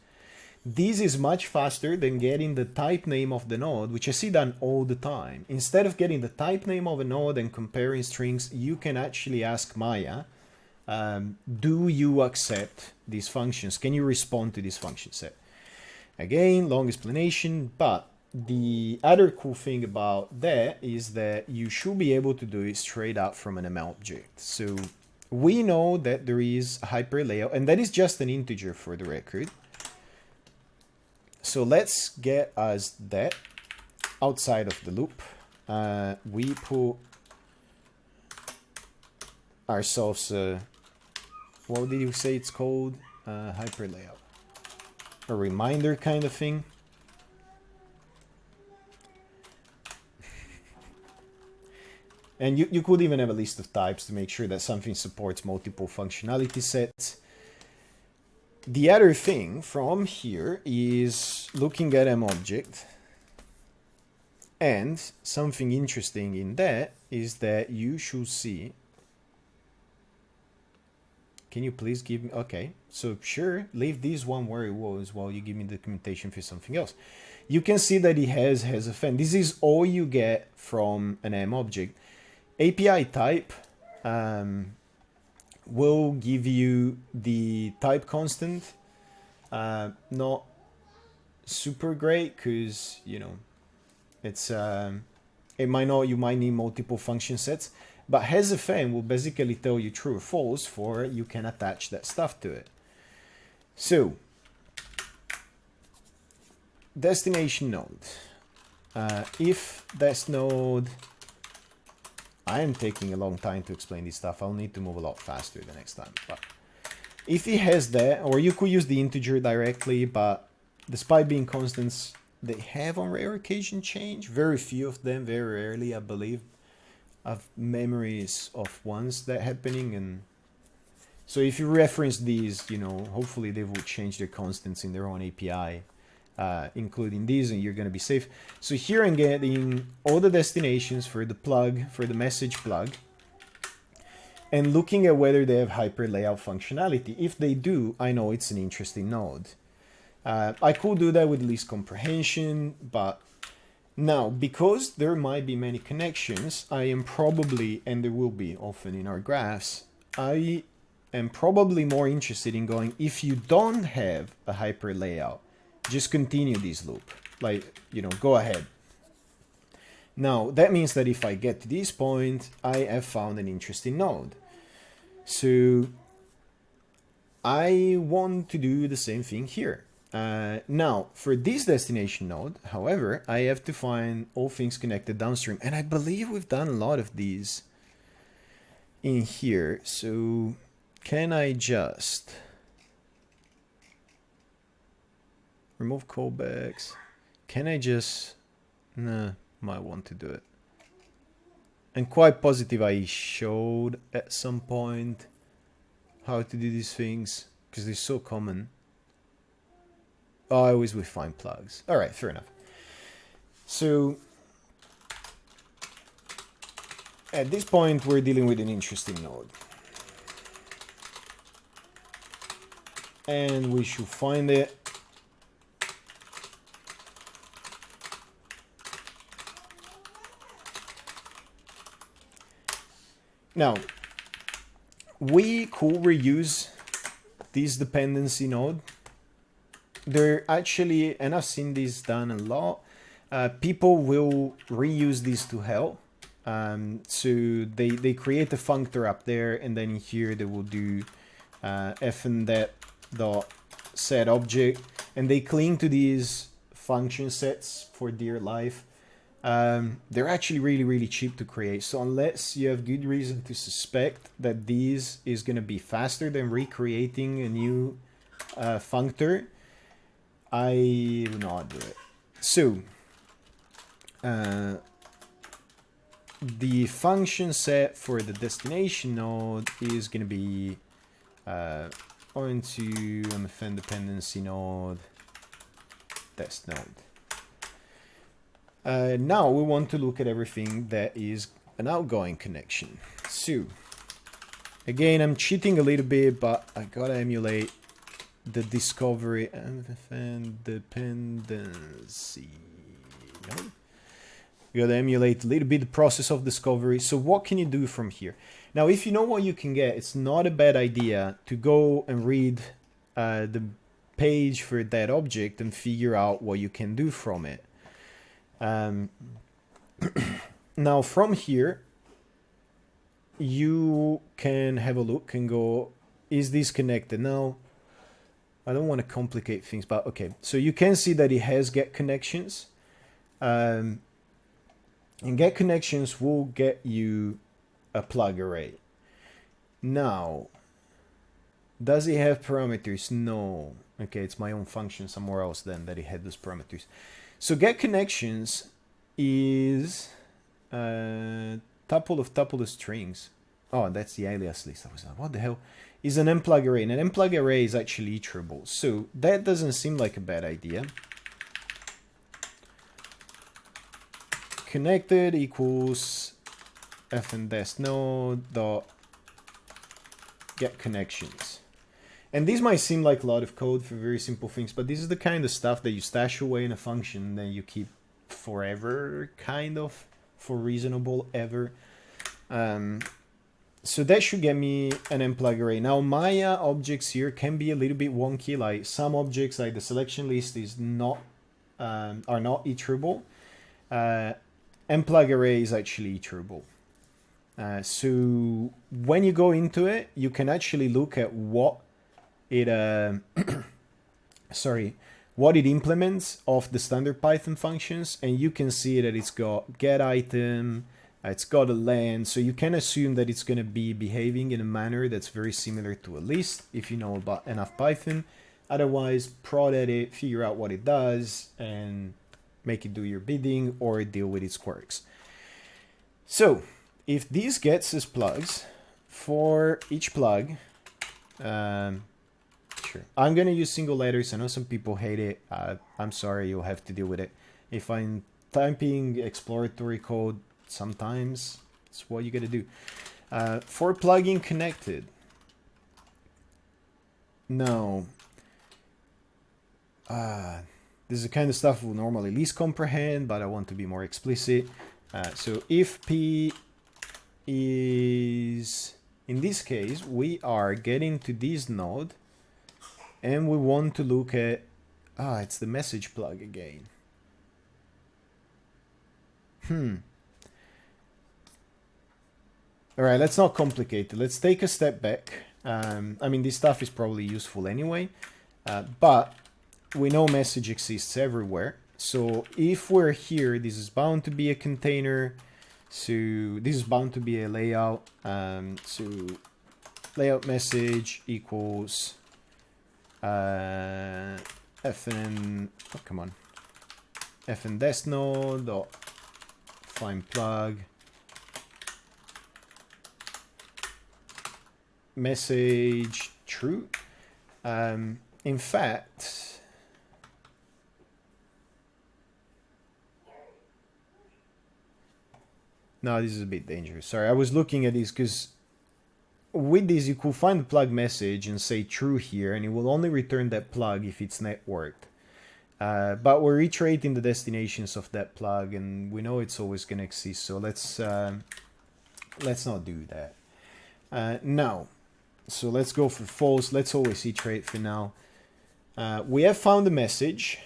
This is much faster than getting the type name of the node, which I see done all the time. Instead of getting the type name of a node and comparing strings, you can actually ask Maya, do you accept these functions? Can you respond to this function set? Again, long explanation, but the other cool thing about that is that you should be able to do it straight out from an M object. So we know that there is a hyper layout, and that is just an integer for the record. So let's get us that outside of the loop. We put ourselves what did you say it's called? Hyper layout. A reminder kind of thing. And you could even have a list of types to make sure that something supports multiple functionality sets. The other thing from here is looking at MObject. And something interesting in that is that you should see. Can you please give me? Okay, so sure, leave this one where it was while you give me documentation for something else. You can see that it has a fan. This is all you get from an MObject. API type will give you the type constant. Not super great because, you know, it's it might not, you might need multiple function sets, but has a fan will basically tell you true or false for you can attach that stuff to it. So destination node, if this node, I am taking a long time to explain this stuff. I'll need to move a lot faster the next time. But if it has that, or you could use the integer directly, but despite being constants, they have on rare occasion change. Very few of them, very rarely, I believe. I've memories of once that happening. And so if you reference these, you know, hopefully they will change their constants in their own API. Including these, and you're going to be safe. So here I'm getting all the destinations for the plug, for the message plug, and looking at whether they have hyper layout functionality. If they do, I know it's an interesting node. I could do that with list comprehension, but now because there might be many connections, I am probably, and there will be often in our graphs, I am probably more interested in going, if you don't have a hyper layout, just continue this loop, like, you know, go ahead. Now, that means that if I get to this point, I have found an interesting node. So I want to do the same thing here. Now, for this destination node, however, I have to find all things connected downstream. And I believe we've done a lot of these in here. So can I just remove callbacks? Can I just... Nah, might want to do it. And quite positive I showed at some point how to do these things, because they're so common. Oh, I always will find plugs. All right, fair enough. So at this point, we're dealing with an interesting node. And we should find it. Now, we could reuse this dependency node. They're actually, and I've seen this done a lot, people will reuse this to hell. So they create a functor up there, and then here they will do fndet.set object, and they cling to these function sets for dear life. They're actually really cheap to create. So unless you have good reason to suspect that this is going to be faster than recreating a new functor, I will not do it. So the function set for the destination node is going to be onto MFN dependency node test node. Now we want to look at everything that is an outgoing connection. So again, I'm cheating a little bit, but I gotta emulate the discovery and dependency. No? You gotta emulate a little bit the process of discovery. So what can you do from here? Now, if you know what you can get, it's not a bad idea to go and read the page for that object and figure out what you can do from it. Now from here you can have a look and go, is this connected? Now I don't want to complicate things, but okay, so you can see that it has get connections, and get connections will get you a plug array. Now, does it have parameters? No. Okay, it's my own function somewhere else then that it had those parameters. So get connections is a tuple of strings. Oh, that's the alias list. I was like, what the hell? Is an mplug array, and an mplug array is actually iterable. So that doesn't seem like a bad idea. Connected equals fndes node dot get connections. And this might seem like a lot of code for very simple things, but this is the kind of stuff that you stash away in a function and then you keep forever, kind of, for reasonable ever. So that should get me an mplug array. Now my objects here can be a little bit wonky. Like some objects, like the selection list, is not are not iterable. Mplug array is actually iterable. So when you go into it, you can actually look at what it what it implements of the standard Python functions, and you can see that it's got get item, it's got a len, so you can assume that it's going to be behaving in a manner that's very similar to a list if you know about enough Python. Otherwise, prod at it, figure out what it does, and make it do your bidding or deal with its quirks. So if this gets us plugs, for each plug, sure, I'm going to use single letters. I know some people hate it. I'm sorry, you'll have to deal with it. If I'm typing exploratory code, sometimes it's what you got to do. For plugin connected. No. This is the kind of stuff we'll normally least comprehend, but I want to be more explicit. So if P is, in this case, we are getting to this node, and we want to look at, it's the message plug again. All right, let's not complicate it. Let's take a step back. I mean, this stuff is probably useful anyway, but we know message exists everywhere. So if we're here, this is bound to be a container. So this is bound to be a layout. So layout message equals fn, oh, come on, fn dest node dot find plug message true. In fact, no, this is a bit dangerous. Sorry, I was looking at this because with this you could find the plug message and say true here, and it will only return that plug if it's networked. But we're reiterating the destinations of that plug, and we know it's always going to exist. So let's not do that now. So let's go for false. Let's always iterate for now. We have found the message,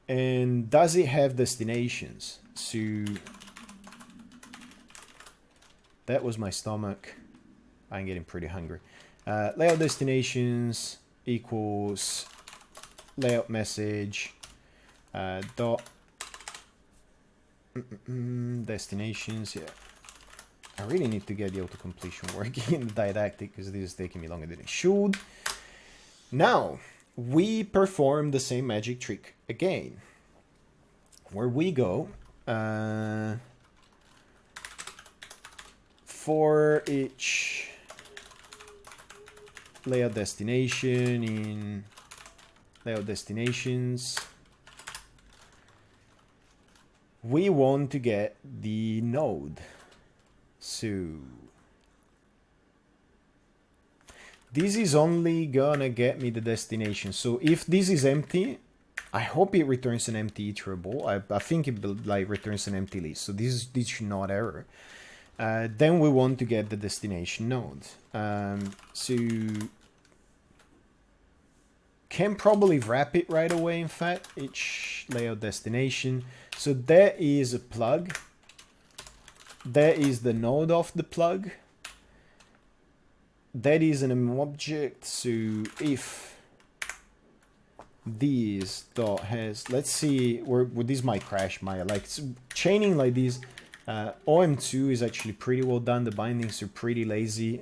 and does it have destinations? So that was my stomach. I'm getting pretty hungry. Layout destinations equals layout message dot destinations. Yeah, I really need to get the autocompletion working in the didactic because this is taking me longer than it should. Now we perform the same magic trick again, where we go for each layout destination in layout destinations. We want to get the node. So this is only gonna get me the destination. So if this is empty, I hope it returns an empty iterable. I think it like returns an empty list. So this should not error. Then we want to get the destination node. So can probably wrap it right away. In fact, each layout destination. So there is a plug. There is the node of the plug. That is an object. So if this dot has, let's see, where this might crash my like chaining like this. OM2 is actually pretty well done. The bindings are pretty lazy,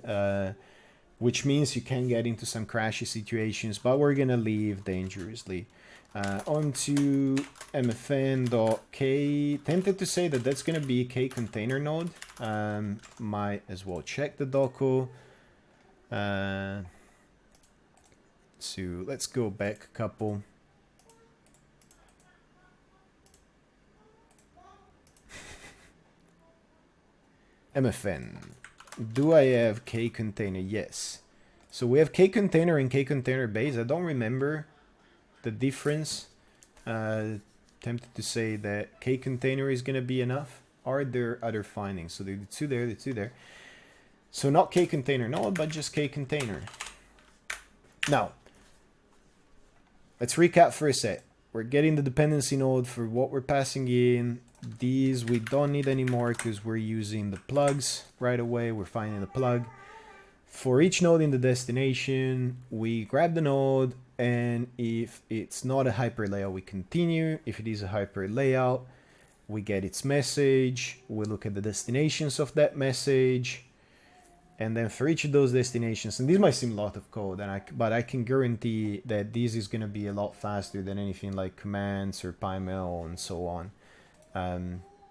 which means you can get into some crashy situations, but we're gonna leave dangerously. OM2 mfn.k, tempted to say that that's gonna be a k container node. Might as well check the doco. So let's go back a couple. MFN. Do I have K container? Yes. So we have K container and K container base. I don't remember the difference. Tempted to say that K container is going to be enough. Are there other findings? So the two there, the two there. So not K container node, but just K container. Now, let's recap for a sec. We're getting the dependency node for what we're passing in. These we don't need anymore because we're using the plugs right away. We're finding the plug. For each node in the destination, we grab the node, and if it's not a hyper layout, we continue. If it is a hyper layout, we get its message. We look at the destinations of that message. And then for each of those destinations, and this might seem a lot of code, but I can guarantee that this is going to be a lot faster than anything like commands or pyml and so on.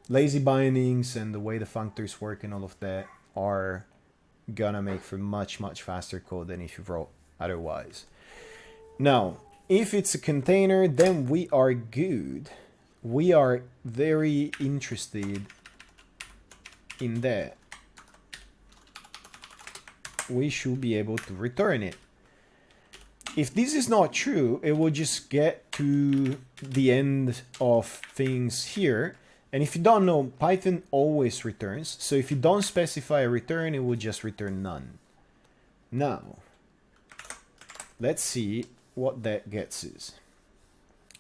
Lazy bindings and the way the functors work and all of that are gonna make for much faster code than if you wrote otherwise. Now, if it's a container, then we are good. We are very interested in that. We should be able to return it. If this is not true, it will just get to the end of things here. And if you don't know, Python always returns. So if you don't specify a return, it will just return none. Now, let's see what that gets us.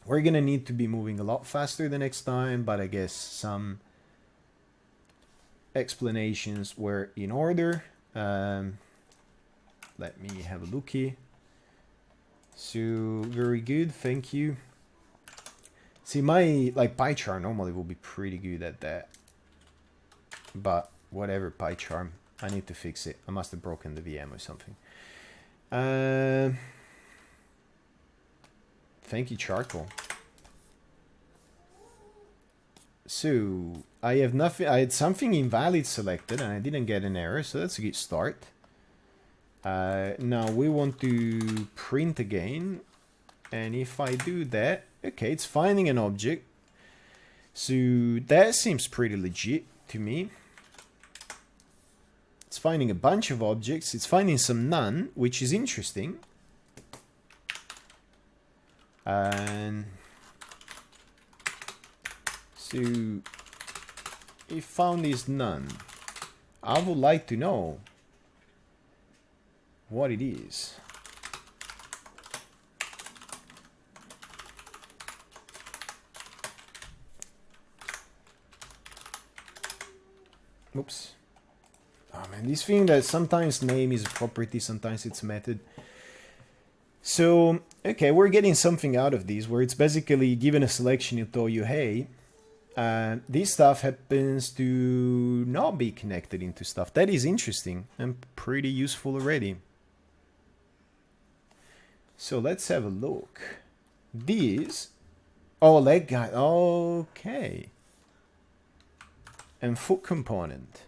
We're going to need to be moving a lot faster the next time, but I guess some explanations were in order. Let me have a lookie. So very good, thank you. See, my like pycharm normally will be pretty good at that. But whatever, pycharm. I need to fix it. I must have broken the VM or something. Thank you, Charcoal. So I have nothing. I had something invalid selected and I didn't get an error, so that's a good start. Now we want to print again, and if I do that, okay, it's finding an object. So that seems pretty legit to me. It's finding a bunch of objects. It's finding some none, which is interesting. And so if found is none, I would like to know what it is. Oops. Oh man, this thing that sometimes name is a property, sometimes it's method. So, okay, we're getting something out of these where it's basically given a selection to tell you, hey, this stuff happens to not be connected into stuff. That is interesting and pretty useful already. So let's have a look. These, oh, leg guy, okay. And foot component.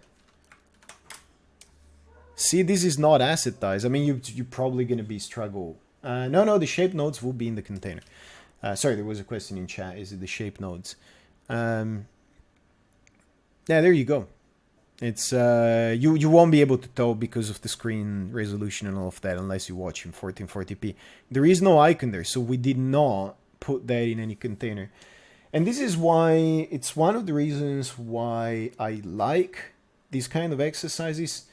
See, this is not assetized. I mean, you're probably going to be struggle. No, the shape nodes will be in the container. Sorry, there was a question in chat. Is it the shape nodes? Yeah, there you go. It's you won't be able to tell because of the screen resolution and all of that unless you watch in 1440p. There is no icon there, so we did not put that in any container. And this is why it's one of the reasons why I like these kind of exercises.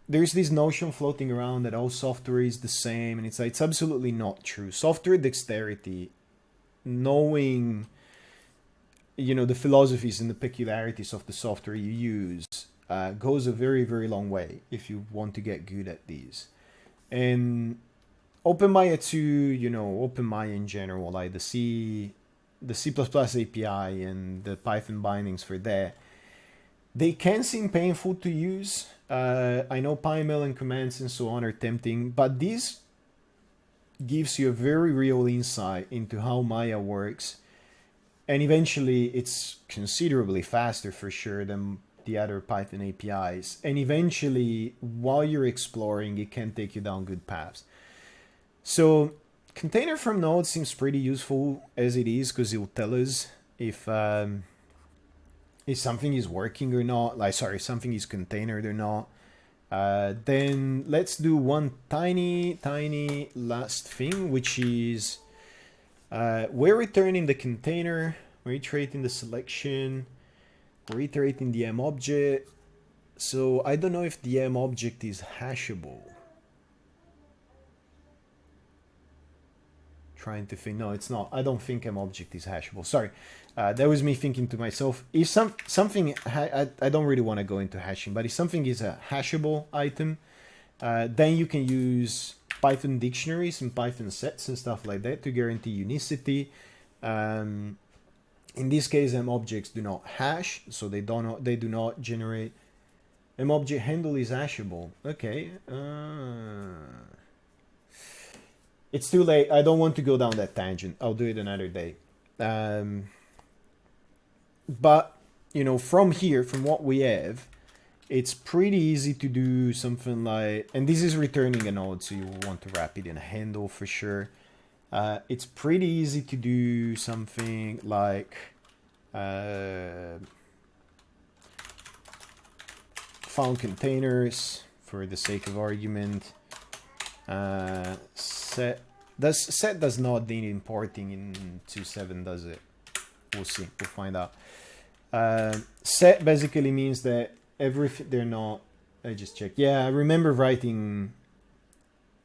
There's this notion floating around that all software is the same, and it's absolutely not true. Software dexterity, knowing, you know, the philosophies and the peculiarities of the software you use, goes a very, very long way if you want to get good at these. And OpenMaya 2, you know, OpenMaya in general, like the C++ API and the Python bindings for that, they can seem painful to use. I know PyML and commands and so on are tempting, but this gives you a very real insight into how Maya works. And eventually it's considerably faster for sure than the other Python APIs. And eventually, while you're exploring, it can take you down good paths. So container from node seems pretty useful as it is, because it will tell us if something is working or not. Like, sorry, something is containered or not. Then let's do one tiny last thing, which is we're returning the container, we're iterating the selection, we're iterating the M object. So I don't know if the M object is hashable. Trying to think, no, it's not. I don't think M object is hashable. Sorry, that was me thinking to myself. If something, I don't really want to go into hashing, but if something is a hashable item, then you can use Python dictionaries and Python sets and stuff like that to guarantee unicity. In this case, M objects do not hash, so they do not generate. M object handle is hashable. Okay. It's too late. I don't want to go down that tangent. I'll do it another day. But, you know, from here, from what we have, it's pretty easy to do something like, and this is returning a node, so you will want to wrap it in a handle for sure. It's pretty easy to do something like found containers for the sake of argument. Set does not need importing in 2.7, does it? We'll see. We'll find out. Set basically means that everything they're not. I just checked. Yeah, I remember writing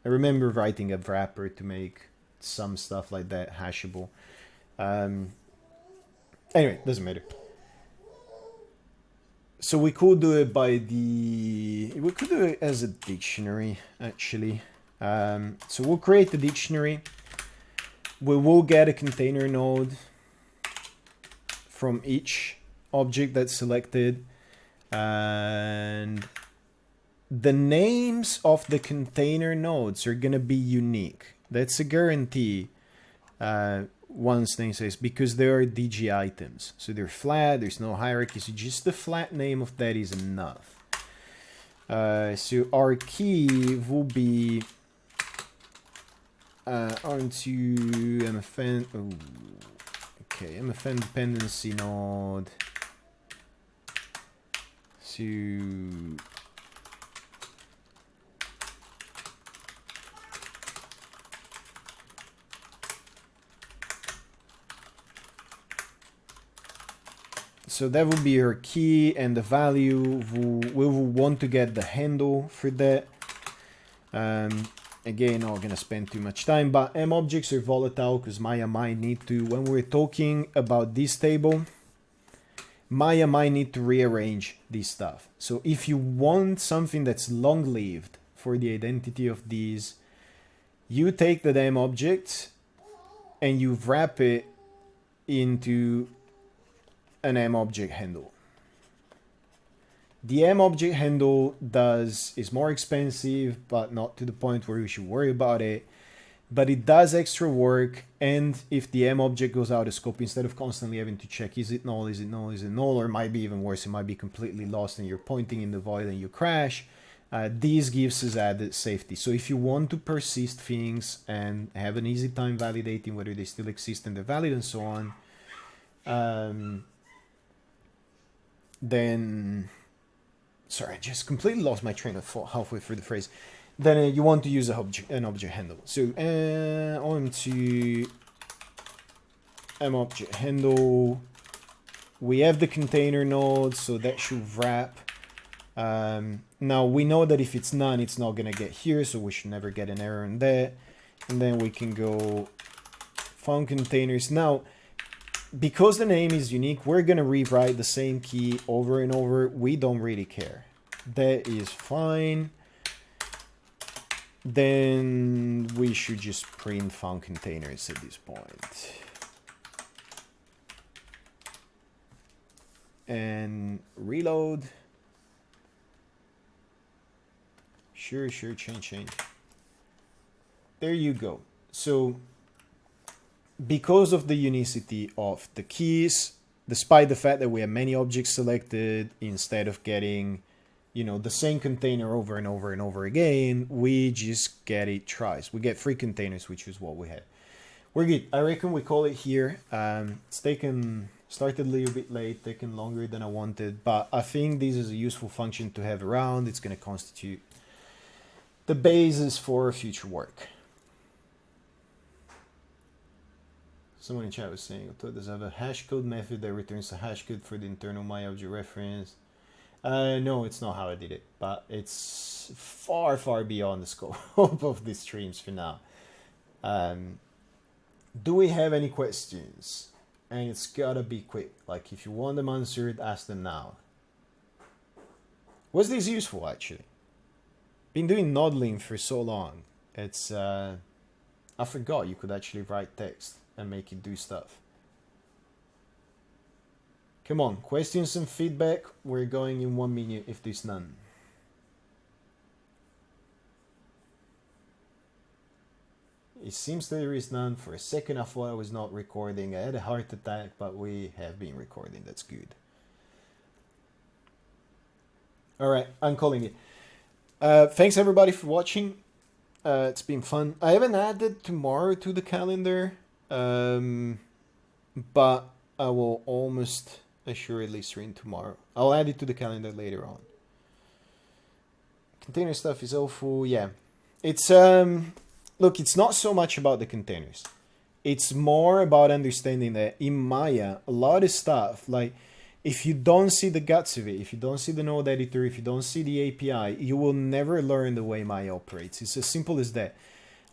a wrapper to make some stuff like that hashable. Anyway, doesn't matter. So we could do it we could do it as a dictionary actually. So we'll create the dictionary. We will get a container node from each object that's selected, and the names of the container nodes are going to be unique. That's a guarantee once namespace, because they are DG items. So they're flat, there's no hierarchy, so just the flat name of that is enough. So our key will be onto MFN. Oh, okay, MFN dependency node. So that will be her key, and the value we will want to get the handle for that. Again, not gonna spend too much time, but M objects are volatile because Maya might need to, when we're talking about this table, Maya might need to rearrange this stuff. So if you want something that's long-lived for the identity of these, you take the M object and you wrap it into an M object handle. The M object handle is more expensive, but not to the point where we should worry about it. But it does extra work, and if the M object goes out of scope, instead of constantly having to check, is it null, is it null, is it null, or it might be even worse, it might be completely lost and you're pointing in the void and you crash, this gives us added safety. So if you want to persist things and have an easy time validating whether they still exist and they're valid and so on, then, sorry, I just completely lost my train of thought halfway through the phrase. Then you want to use an object handle. So on to M object handle. We have the container node, so that should wrap. Now we know that if it's none, it's not gonna get here, so we should never get an error on that. And then we can go found containers. Now, because the name is unique, we're gonna rewrite the same key over and over. We don't really care. That is fine. Then we should just print found containers at this point. And reload. Sure, change. There you go. So because of the unicity of the keys, despite the fact that we have many objects selected, instead of getting, you know, the same container over and over and over again, we just get it twice. We get 3 containers, which is what we had. We're good. I reckon we call it here. It's started a little bit late, taken longer than I wanted, but I think this is a useful function to have around. It's going to constitute the basis for future work. Someone in chat was saying, Auto does have a hash code method that returns a hash code for the internal MyObject reference. No, it's not how I did it, but it's far, far beyond the scope of these streams for now. Do we have any questions? And it's gotta be quick. Like, if you want them answered, ask them now. Was this useful, actually? Been doing noddling for so long. It's, I forgot you could actually write text and make it do stuff. Come on, questions and feedback. We're going in 1 minute if there's none. It seems there is none. For a second I thought I was not recording. I had a heart attack, but we have been recording. That's good. Alright, I'm calling it. Thanks everybody for watching. It's been fun. I haven't added tomorrow to the calendar, but I will almost assuredly stream tomorrow. I'll add it to the calendar later on. Container stuff is awful. Yeah, it's look, it's not so much about the containers. It's more about understanding that in Maya, a lot of stuff, like if you don't see the guts of it, if you don't see the node editor, if you don't see the API, you will never learn the way Maya operates. It's as simple as that.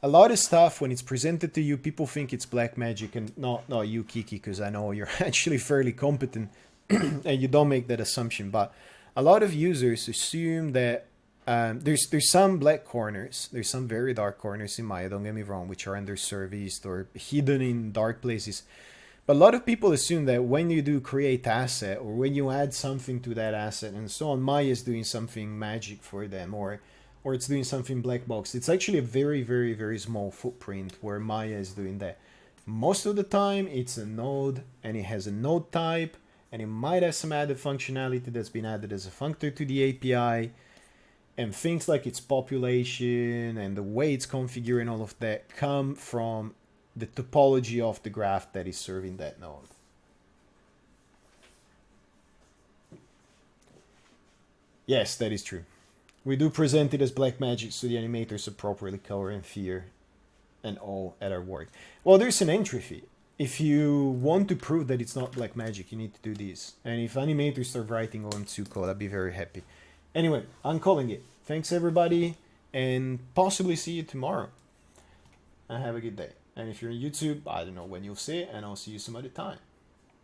A lot of stuff, when it's presented to you, people think it's black magic, and not you, Kiki, because I know you're actually fairly competent and you don't make that assumption. But a lot of users assume that there's some black corners, there's some very dark corners in Maya, don't get me wrong, which are underserviced or hidden in dark places. But a lot of people assume that when you do create asset or when you add something to that asset and so on, Maya is doing something magic for them, or it's doing something black box. It's actually a very, very, very small footprint where Maya is doing that. Most of the time, it's a node and it has a node type, and it might have some added functionality that's been added as a functor to the API, and things like its population and the way it's configured and all of that come from the topology of the graph that is serving that node. Yes, that is true. We do present it as black magic so the animators appropriately color and fear and all at our work. Well, there's an entry fee. If you want to prove that it's not black magic, you need to do this. And if animators start writing OM2 code, I'd be very happy. Anyway, I'm calling it. Thanks everybody, and possibly see you tomorrow. And have a good day. And if you're on YouTube, I don't know when you'll see it, and I'll see you some other time.